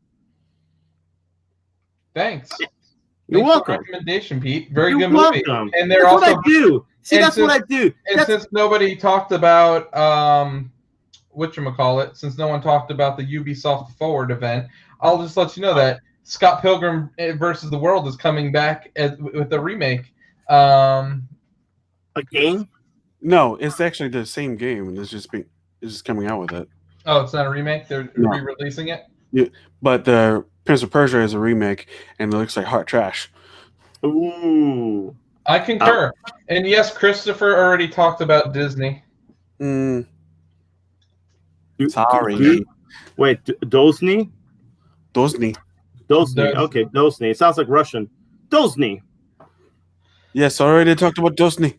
Thanks. You're Thanks for welcome. the recommendation, Pete. Very You're good movie. welcome. And they're that's also what I do. See, and that's what I do. And since nobody talked about whatchamacallit, since no one talked about the Ubisoft Forward event, I'll just let you know that Scott Pilgrim versus the World is coming back with a remake. A game? No, it's actually the same game, and it's just coming out with it. Oh, it's not a remake? They're re-releasing it? Yeah, but the Prince of Persia is a remake, and it looks like hot trash. Ooh. I concur. And yes, Christopher already talked about Disney. Sorry. Wait, Dosny? Dosny. Okay, Dosny. It sounds like Russian. Dosny. Yes, already talked about Dosny.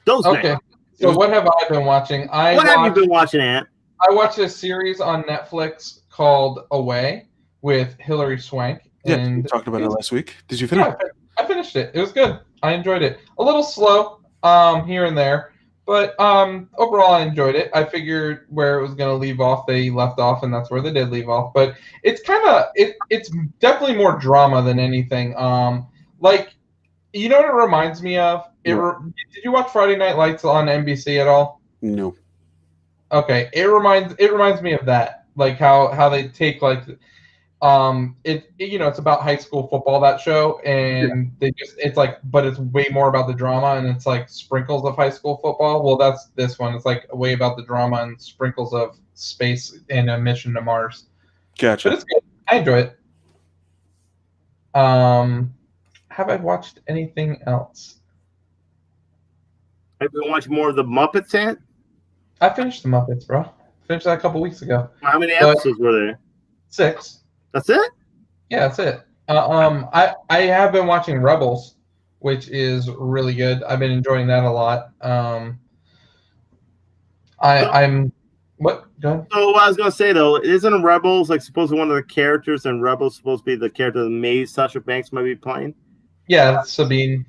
Dosny. Okay. So what have I been watching? What have you been watching, Ant? I watched a series on Netflix called Away with Hilary Swank. Yeah, and we talked about it last week. Did you finish? Yeah, I finished it. It was good. I enjoyed it. A little slow here and there, but overall I enjoyed it. I figured where it was going to leave off, they left off, and that's where they did leave off. But it's kind of it's definitely more drama than anything. Like, you know what it reminds me of? Did you watch Friday Night Lights on NBC at all? No. Okay, it reminds me of that, like how they take like it's about high school football, that show, and it's like, but it's way more about the drama, and it's like sprinkles of high school football. Well, that's this one. It's like way about the drama and sprinkles of space and a mission to Mars. Gotcha. But it's good. I enjoy it. Have I watched anything else? Have you been watching more of the Muppets, Ant? I finished the Muppets, bro. Finished that a couple weeks ago. How many episodes were there? 6. That's it? Yeah, that's it. I have been watching Rebels, which is really good. I've been enjoying that a lot. I'm what? Go ahead. So what I was gonna say though, isn't Rebels like supposedly one of the characters, and Rebels supposed to be the character that Maeve Sasha Banks might be playing? Yeah, Sabine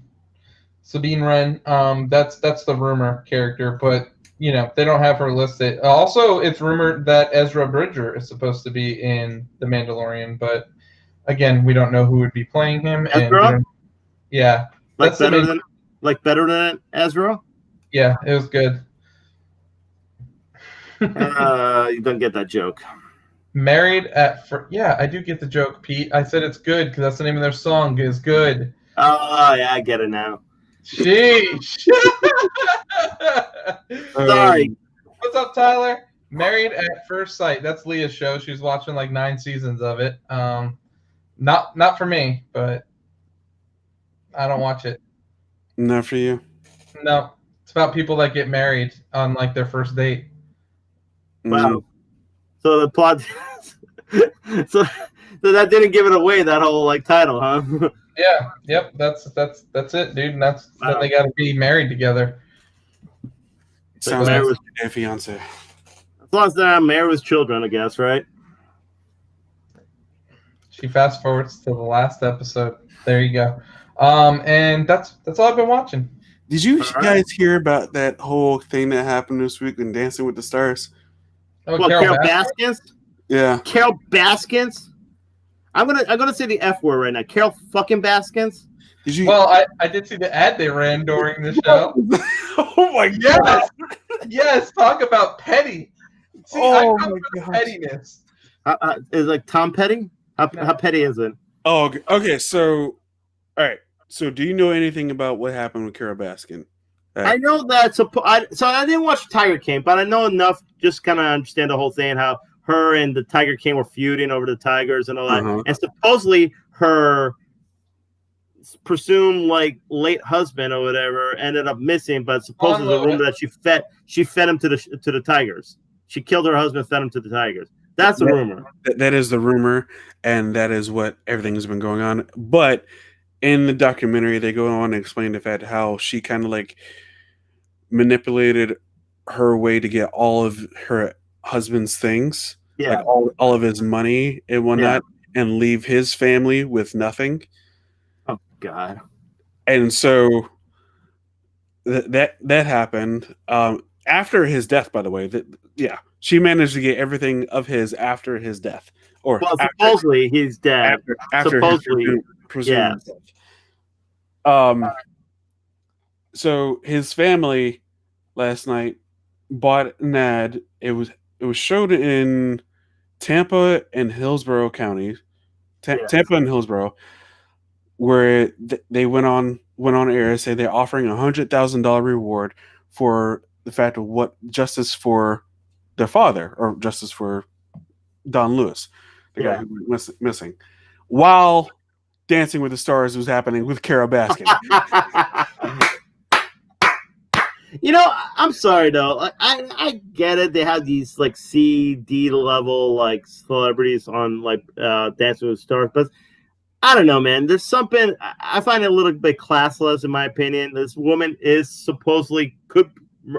Wren. That's the rumor character, but they don't have her listed. Also, it's rumored that Ezra Bridger is supposed to be in The Mandalorian, but again, we don't know who would be playing him. Ezra? Yeah. Like better than Ezra? Yeah, it was good. You don't get that joke. Married at yeah, I do get the joke, Pete. I said it's good because that's the name of their song. Is good. Oh yeah, I get it now. Sheesh. Sorry. What's up, Tyler? Married at First Sight. That's Leah's show. She's watching like 9 seasons of it. Not for me, but I don't watch it. Not for you. No, it's about people that get married on like their first date. Wow. So the plot. so that didn't give it away. That whole like title, huh? Yeah. Yep. That's it, dude. And then they got to be married together. Sounds like their fiance. As long as they're not married with children, I guess, right? She fast forwards to the last episode. There you go. And that's all I've been watching. Did you guys hear about that whole thing that happened this week in Dancing with the Stars? Oh, what, Carol Baskins? Yeah. Carol Baskins? I'm gonna say the F word right now. Carol fucking Baskins? Did you? Well, I did see the ad they ran during the show. Oh my god! Yes, talk about petty. See, I come for the pettiness. Is it like Tom Petty? How petty is it? Oh, okay. So, all right. So, do you know anything about what happened with Carol Baskin? I know that. So I didn't watch Tiger King, but I know enough just kind of understand the whole thing. How her and the Tiger King were feuding over the Tigers and all that. And supposedly her presumed like late husband or whatever ended up missing, but supposedly the rumor that she fed him to the Tigers. She killed her husband, fed him to the Tigers. That's the rumor. That is the rumor, and that is what everything's been going on. But in the documentary, they go on and explain the fact how she kind of like manipulated her way to get all of her husband's things, like all of his money and whatnot, and leave his family with nothing. Oh God! And so that happened after his death. By the way, she managed to get everything of his after his death, or supposedly he's dead. After supposedly, his presumed death. So his family last night bought an ad. It was showed in Tampa and Hillsborough counties, Tampa and Hillsborough, where they went on air and say they're offering $100,000 reward for the fact of what justice for their father, or justice for Don Lewis, the guy who went missing, while Dancing with the Stars was happening with Carol Baskin. I'm sorry though. I get it. They have these like C-D level like celebrities on like Dancing with the Stars, but I don't know, man. There's something I find it a little bit classless, in my opinion. This woman is supposedly could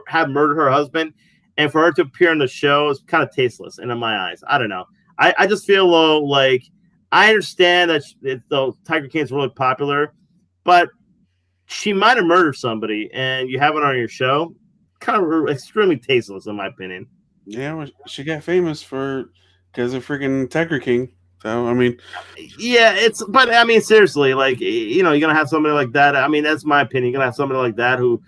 have murdered her husband, and for her to appear on the show is kind of tasteless, in my eyes. I don't know. I just feel though like I understand that though Tiger King's really popular, but she might have murdered somebody, and you have it on your show. Kind of extremely tasteless, in my opinion. Yeah, well, she got famous because of freaking Tiger King. So I mean, but I mean, seriously, like you're gonna have somebody like that. I mean, that's my opinion. You're gonna have somebody like that who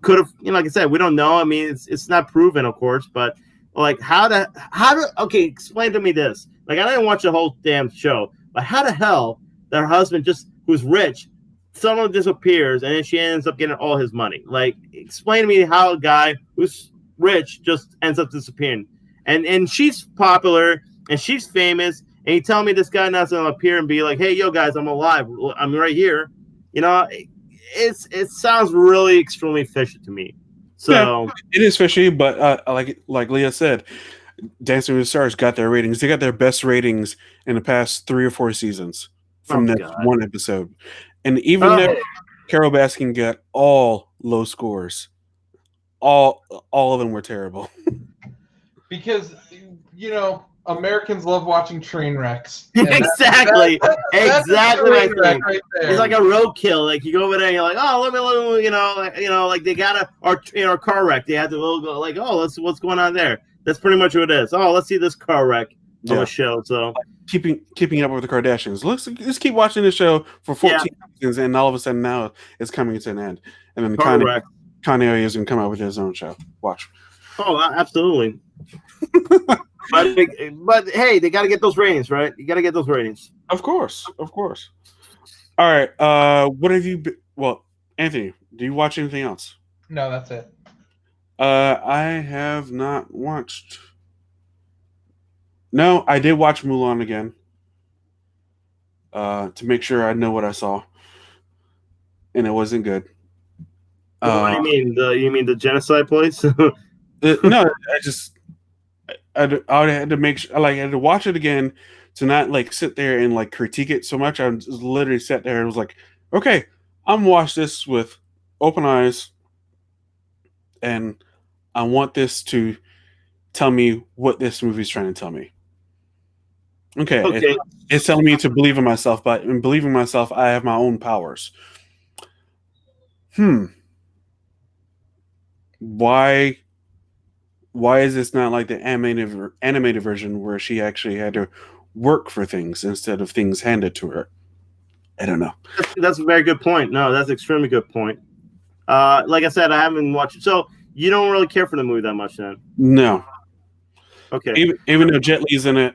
could have, like I said, we don't know. I mean, it's not proven, of course, but like okay, explain to me this. Like I didn't watch the whole damn show, but how the hell their husband who's rich suddenly disappears and then she ends up getting all his money? Like, explain to me how a guy who's rich just ends up disappearing, and she's popular and she's famous. And you tell me this guy not going to appear and be like, "Hey, yo, guys, I'm alive. I'm right here." It sounds really extremely fishy to me. So it is fishy, but like Leah said, Dancing with the Stars got their ratings. They got their best ratings in the past 3 or 4 seasons from that one episode. And even though Carol Baskin got all low scores, all of them were terrible. Because Americans love watching train wrecks. Exactly. Exactly. Right, it's like a roadkill. Like you go over there and you're like, oh, let me, like they got a car wreck. They had to go like, oh, what's going on there. That's pretty much what it is. Oh, let's see this car wreck on the show. So keeping up with the Kardashians. Let's keep watching the show for 14 seasons, and all of a sudden now it's coming to an end. And then Kanye is going to come out with his own show. Watch. Oh, absolutely. But hey, they got to get those ratings, right? You got to get those ratings. Of course. All right. What have you been? Well, Anthony, do you watch anything else? No, that's it. I have not watched. No, I did watch Mulan again. To make sure I know what I saw, and it wasn't good. What do you mean? You mean the genocide place? No, I had to make sure, I had to watch it again to not like sit there and like critique it so much. I just literally sat there and was like, okay, I'm gonna watch this with open eyes, and I want this tell me what this movie's trying to tell me. Okay. It's telling me to believe in myself, but in believing myself, I have my own powers. Why is this not like the animated version where she actually had to work for things instead of things handed to her? I don't know. That's a very good point. No, that's an extremely good point. Like I said, I haven't watched it. So you don't really care for the movie that much then? No. Okay. Even though Jet Li's in it,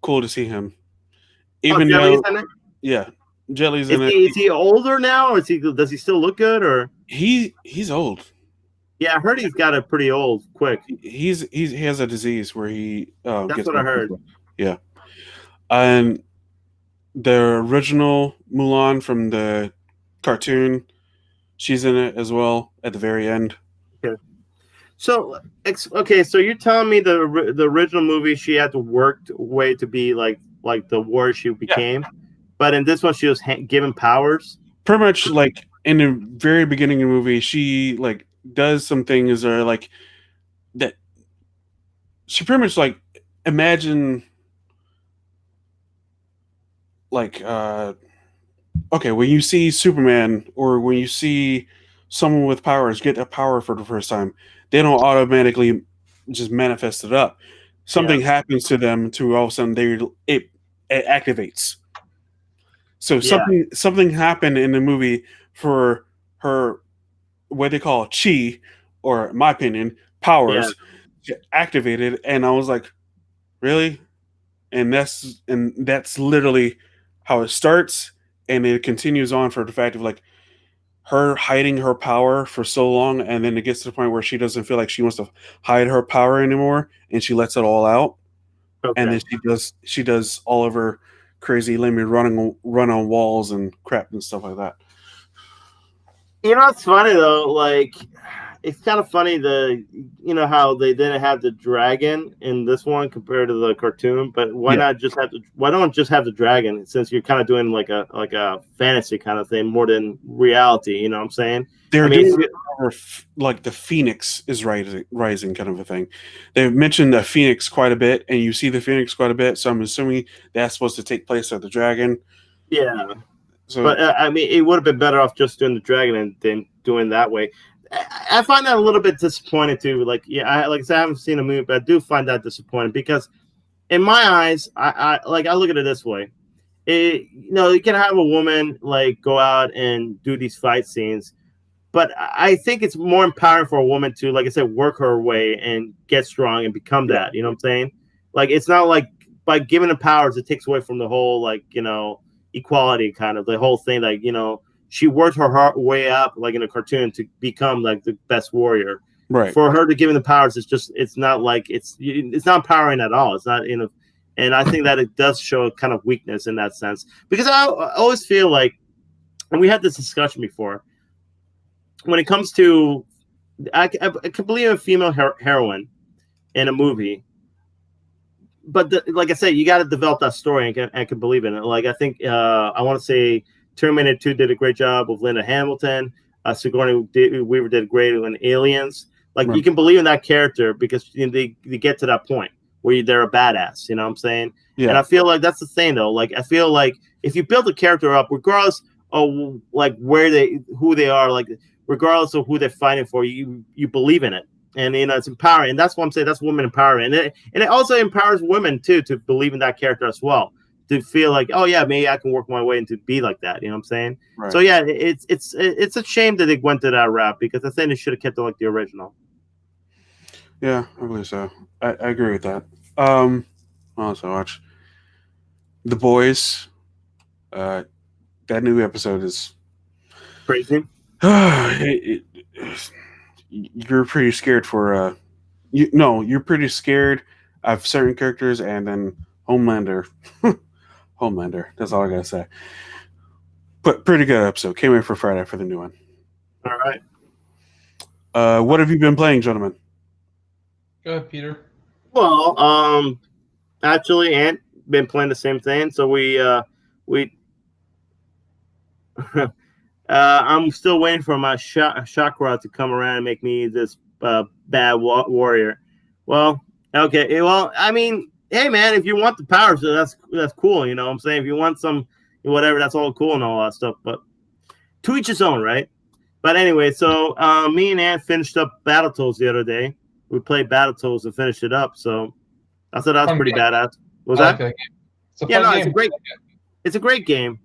cool to see him. Even though, Li's in it? Yeah, Jet Li's in it. Is he older now, or does he still look good? Or he's old. Yeah, I heard he's got it pretty old, quick. He has a disease where he. That's what I heard. Yeah, and the original Mulan from the cartoon, she's in it as well at the very end. Okay. So okay, so you're telling me the original movie she had to work way to be like the warrior she became, but in this one she was given powers. Pretty much like in the very beginning of the movie, she like does some things that are like that. She pretty much like imagine like okay, when you see Superman or when you see someone with powers get a power for the first time, they don't automatically just manifest it up. Something happens to them to all of a sudden it activates. So something happened in the movie for her, what they call chi, or in my opinion, powers activated, and I was like, really? And that's literally how it starts, and it continues on for the fact of like her hiding her power for so long, and then it gets to the point where she doesn't feel like she wants to hide her power anymore, and she lets it all out. And then she does all of her crazy limit run on walls and crap and stuff like that. You know, it's funny though. Like, it's kind of funny how they didn't have the dragon in this one compared to the cartoon. But why not just have why don't just have the dragon, since you're kind of doing like a fantasy kind of thing more than reality? You know what I'm saying? They're doing like the phoenix is rising kind of a thing. They've mentioned the phoenix quite a bit, and you see the phoenix quite a bit. So I'm assuming that's supposed to take place at the dragon. Yeah. So, but I mean, it would have been better off just doing the dragon than doing that way. I find that a little bit disappointing too. Like, I haven't seen a movie, but I do find that disappointing because, in my eyes, I look at it this way. You can have a woman like go out and do these fight scenes, but I think it's more empowering for a woman to, like I said, work her way and get strong and become that. You know what I'm saying? Like, it's not like by giving her powers, it takes away from the whole equality kind of the whole thing. Like, she worked her way up, like in a cartoon, to become like the best warrior. Right. For her to give him the powers, it's not like it's not empowering at all. It's not and I think that it does show kind of weakness in that sense, because I always feel like, and we had this discussion before, when it comes to, I can believe a female heroine in a movie. But like I said, you got to develop that story and I can believe in it. Like, I think I want to say Terminator 2 did a great job with Linda Hamilton. Sigourney Weaver did great in Aliens. Like, you can believe in that character because they get to that point where they're a badass. You know what I'm saying? Yeah. And I feel like that's the thing, though. Like, I feel like if you build a character up, regardless of like who they are, like regardless of who they're fighting for, you believe in it. And it's empowering, and that's what I'm saying. That's women empowerment, and it also empowers women too to believe in that character as well, to feel like, oh yeah, maybe I can work my way into be like that. You know what I'm saying? Right. So yeah, it's a shame that they went to that route, because I think they should have kept it like the original. Yeah, I believe so. I agree with that. Also watch The Boys. That new episode is crazy. You're pretty scared for you're pretty scared of certain characters, and then Homelander. That's all I gotta say. But pretty good episode. Can't wait for Friday for the new one. All right. What have you been playing, gentlemen? Go ahead, Peter. Well, actually, Ant been playing the same thing. So we I'm still waiting for my chakra to come around and make me this bad warrior. Well, okay. Well, I mean, hey, man, if you want the powers, that's cool. You know what I'm saying? If you want some whatever, that's all cool and all that stuff. But to each his own, right? But anyway, so me and Ant finished up Battletoads the other day. We played Battletoads and finished it up. So I thought that was pretty badass. Was that? Like it's a great game.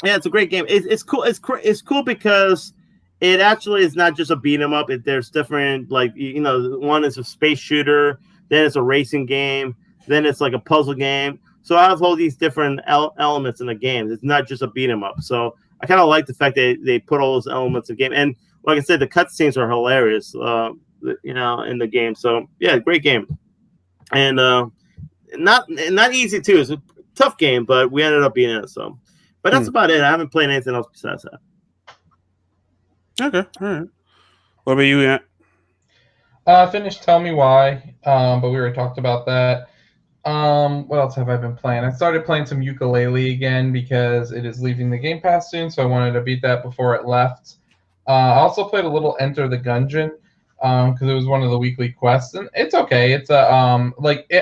Yeah, it's a great game. It's cool. It's cool because it actually is not just a beat 'em up. There's different, like, one is a space shooter, then it's a racing game, then it's like a puzzle game. So I have all these different elements in the game. It's not just a beat 'em up. So I kind of like the fact that they put all those elements in the game. And like I said, the cutscenes are hilarious, in the game. So yeah, great game. And not easy too. It's a tough game, but we ended up beating it. So. But that's about it. I haven't played anything else besides that. Okay, all right. What about you, Ant? I finished Tell Me Why, but we already talked about that. What else have I been playing? I started playing some ukulele again because it is leaving the Game Pass soon, so I wanted to beat that before it left. I also played a little Enter the Gungeon because it was one of the weekly quests, and it's okay. It's a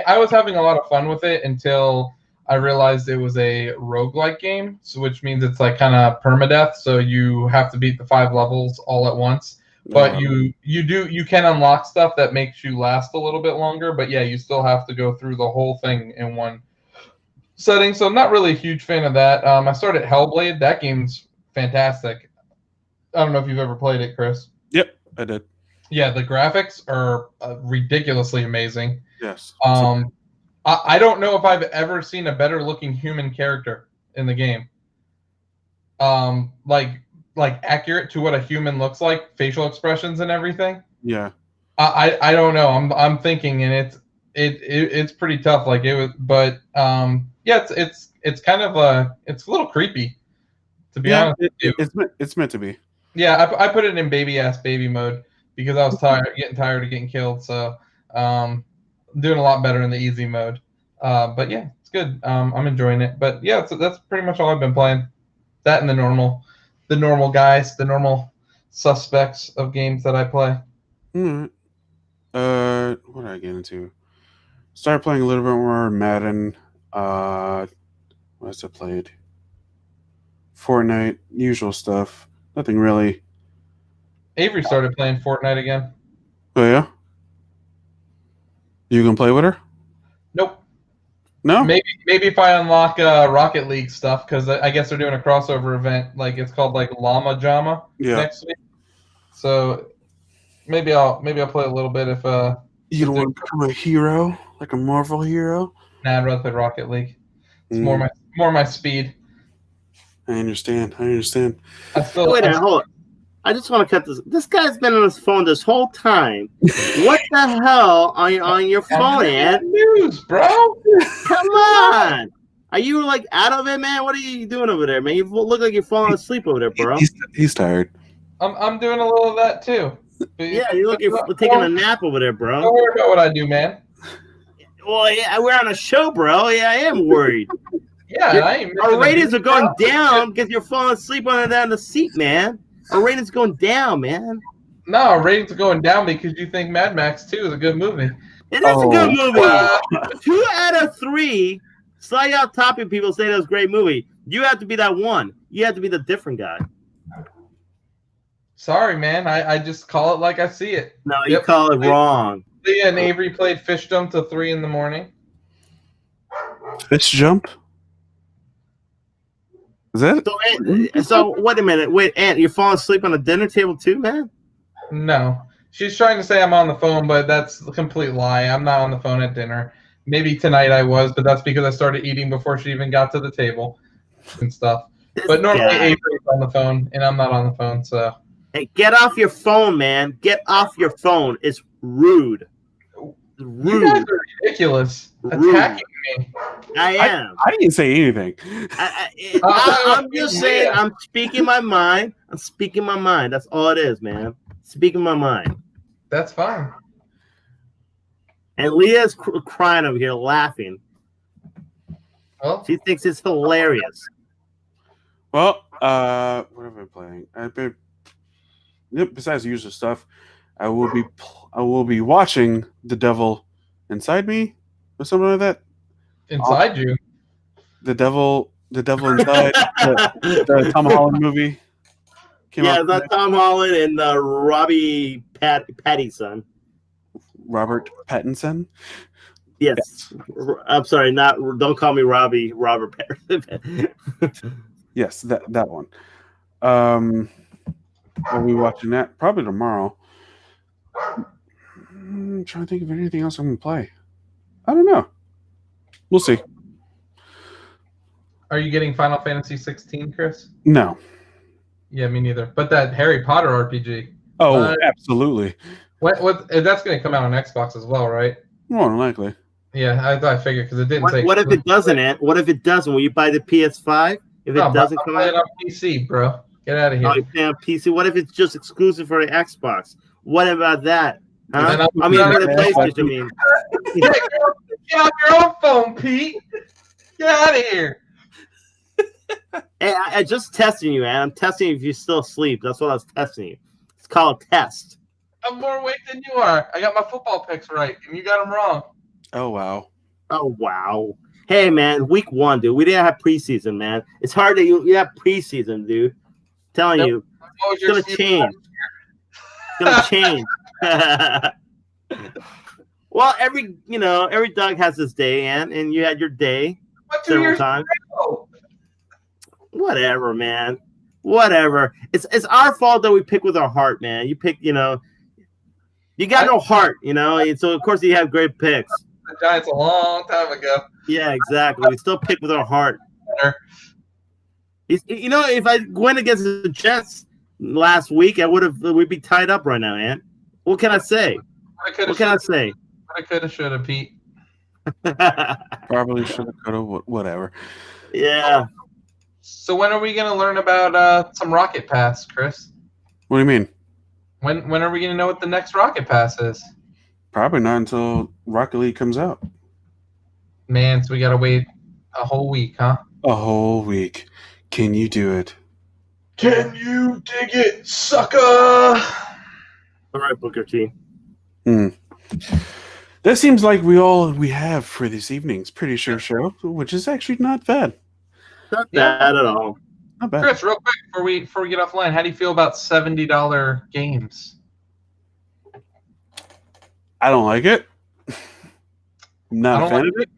I was having a lot of fun with it until I realized it was a roguelike game, so which means it's like kind of permadeath, so you have to beat the 5 levels all at once. But you can unlock stuff that makes you last a little bit longer. But yeah, you still have to go through the whole thing in one setting. So I'm not really a huge fan of that. I started Hellblade. That game's fantastic. I don't know if you've ever played it, Chris. Yep, I did. Yeah, the graphics are ridiculously amazing. Yes. I don't know if I've ever seen a better looking human character in the game. Like accurate to what a human looks like, facial expressions and everything. Yeah. I don't know. I'm thinking, and it's pretty tough. Like it was, but yeah, it's kind of it's a little creepy, to be honest. It's meant to be. Yeah, I put it in baby mode because I was tired of getting killed. So doing a lot better in the easy mode. But yeah, it's good. I'm enjoying it. But yeah, that's pretty much all I've been playing. That and the normal guys, the normal suspects of games that I play. What did I get into? Started playing a little bit more Madden. What else I played? Fortnite, usual stuff. Nothing really. Avery started playing Fortnite again. Oh yeah? You can play with her? Nope. No? Maybe if I unlock Rocket League stuff, because I guess they're doing a crossover event. Like it's called like Llama Jama next week. So maybe I'll play a little bit if you don't want to become a hero, like a Marvel hero. Nah, I'd rather play Rocket League. It's more my speed. I understand. Wait a minute, hold on. I just want to cut this. This guy's been on his phone this whole time. What the hell on your phone, Ant? News, bro. Come on. Are you like out of it, man? What are you doing over there, man? You look like you're falling asleep over there, bro. He's tired. I'm doing a little of that too. Yeah, you look you're taking a nap over there, bro. Don't worry about what I do, man. Well, yeah, we're on a show, bro. Yeah, I am worried. Yeah, our ratings are going down because you're falling asleep on the seat, man. Our ratings going down, man. No, our ratings are going down because you think Mad Max 2 is a good movie. It is a good movie. 2 out of 3 slightly out topping people say that was a great movie. You have to be that one. You have to be the different guy. Sorry, man. I just call it like I see it. No, you call it wrong. Leah and Avery played Fish Jump till 3 in the morning. Fish Jump? Is that so wait a minute. Wait, Ant, you're falling asleep on the dinner table too, man? No. She's trying to say I'm on the phone, but that's a complete lie. I'm not on the phone at dinner. Maybe tonight I was, but that's because I started eating before she even got to the table and stuff. But normally Avery's on the phone, and I'm not on the phone, so. Hey, get off your phone, man. Get off your phone. It's rude. Rude. You guys are ridiculous. Rude. Attacking me. I am. I didn't say anything. I'm just saying. I'm speaking my mind. I'm speaking my mind. That's all it is, man. Speaking my mind. That's fine. And Leah's crying over here, laughing. Well, she thinks it's hilarious. Well, what have I been playing? I've been. Yep. Besides the usual stuff, I will be watching The Devil Inside Me or something like that. Inside you. The Devil Inside the Tom Holland movie. Yeah, that's Tom Holland and Robbie Pattinson. Robert Pattinson. Yes. I'm sorry. Don't call me Robbie. Robert Pattinson. Yes, that one. I'll be watching that probably tomorrow. I'm trying to think of anything else I'm going to play. I don't know. We'll see. Are you getting Final Fantasy 16, Chris? No. Yeah, me neither. But that Harry Potter RPG. Oh, absolutely. What? That's going to come out on Xbox as well, right? More than likely. Yeah, I figured because it didn't say. What if it doesn't, Ant? What if it doesn't? Will you buy the PS5 if it doesn't come out? I'll play it on PC, bro. Get out of here. Oh, you play on PC. What if it's just exclusive for the Xbox? What about that? Then Huh? I mean, for the PlayStation, I mean. Get on your own phone, Pete. Get out of here. Hey, I just testing you, man. I'm testing you if you're still asleep. That's what I was testing you. It's called a test. I'm more awake than you are. I got my football picks right, and you got them wrong. Oh, wow. Oh, wow. Hey, man, week 1, dude. We didn't have preseason, man. It's hard that you have preseason, dude. I'm telling you. It's going to change. It's going to change. Well, every dog has his day, and you had your day several times. Whatever, man. Whatever. It's our fault that we pick with our heart, man. You pick, you got no heart, and so of course you have great picks. The Giants a long time ago. Yeah, exactly. We still pick with our heart. If I went against the Jets last week, we'd be tied up right now, man. What can I say? What can I say? I could have, should have, Pete. Probably should have, could have, whatever. Yeah. So when are we going to learn about some Rocket Pass, Chris? What do you mean? When are we going to know what the next Rocket Pass is? Probably not until Rocket League comes out. Man, so we got to wait a whole week, huh? A whole week. Can you do it? Can you dig it, sucker? All right, Booker T. That seems like we have for this evening's Pretty Sure Show, which is actually not bad. Not bad at all. Not bad. Chris, real quick before we get offline, how do you feel about $70 games? I don't like it. Not a fan of it.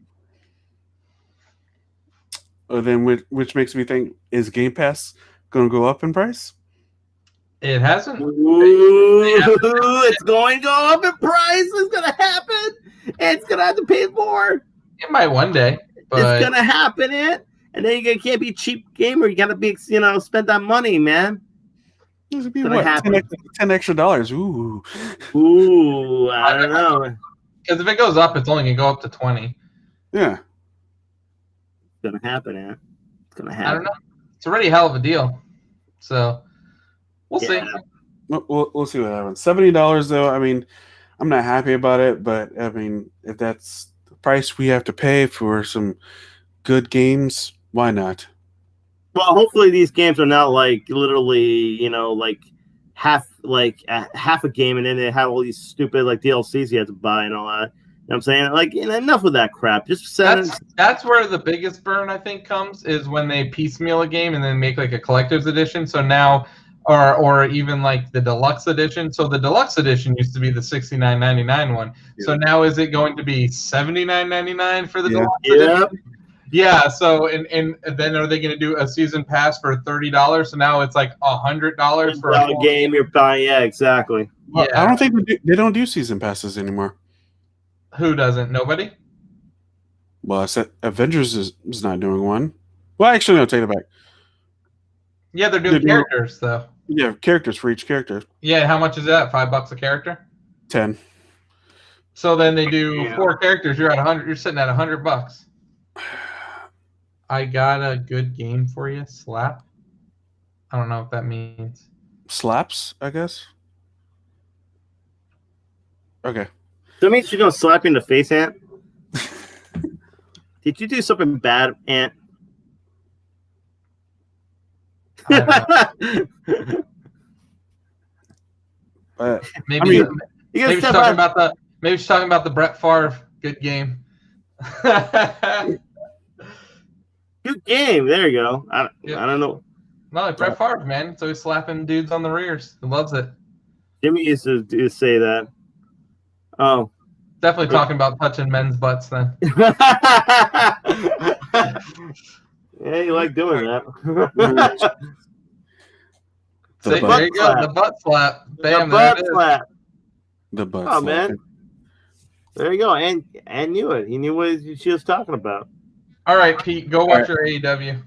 Then which makes me think, is Game Pass going to go up in price? It hasn't. Ooh, it's going to go up in price. It's going to happen. It's going to have to pay more. It might one day, but it's going to happen. And then you can't be a cheap gamer. You got to be, spend that money, man. This would be what, $10 extra. Ooh. Ooh, I don't know. Because if it goes up, it's only going to go up to 20. Yeah. It's going to happen, man. It's going to happen. I don't know. It's already a hell of a deal. So we'll see. We'll see what happens. $70 though. I mean, I'm not happy about it, but I mean, if that's the price we have to pay for some good games, why not? Well, hopefully these games are not like literally, like half a game, and then they have all these stupid like DLCs you have to buy and all that. You know what I'm saying? Like, enough of that crap. Just that's where the biggest burn I think comes, is when they piecemeal a game and then make like a collector's edition. So now, or even like the deluxe edition. So the deluxe edition used to be the $69.99 one. Yeah. So now is it going to be $79.99 for the deluxe edition? Yeah. So and then are they going to do a season pass for $30? So now it's like $100 for a game you're buying. Yeah, exactly. Well, yeah. I don't think they don't do season passes anymore. Who doesn't? Nobody? Well, I said Avengers is not doing one. Well, actually, no, take it back. Yeah, they're doing characters, though. Yeah, characters for each character. Yeah, how much is that? $5 a character? 10. So then they do 4 characters. You're at 100. You're sitting at $100. I got a good game for you. Slap. I don't know what that means. Slaps, I guess. Okay. That means you're gonna slap you in the face, Ant. Did you do something bad, Ant? Maybe she's talking about the Brett Favre good game. Good game. There you go. I don't know. No, like Brett Favre, man. So he's slapping dudes on the rears. He loves it. Jimmy used to say that. Oh. Definitely talking about touching men's butts then. Yeah, you like doing that. There you go. The butt slap. Bam, the butt slap. The butt slap. Oh, man. There you go. And knew it. He knew what she was talking about. All right, Pete, go watch your AEW.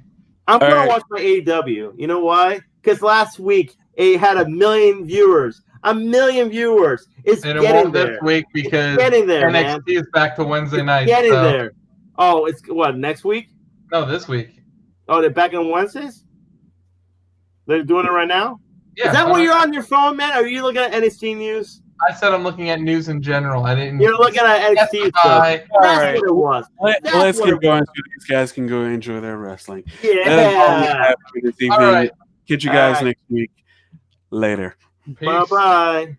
I'm going to watch my AEW. You know why? Because last week it had 1 million viewers. 1 million viewers. It's and getting there. This week because getting there, NXT man. is back to Wednesday night. Getting there. Oh, it's what, next week? No, this week. Oh, they're back on Wednesdays? They're doing it right now? Yeah, Is that what you're on your phone, man? Are you looking at NXT news? I said I'm looking at news in general. I didn't. You're looking at NXT stuff. That's right. what it was. Let's keep going so these guys can go enjoy their wrestling. Yeah. That is all we have for this evening. All right. Catch you guys next week. Later. Peace. Bye-bye.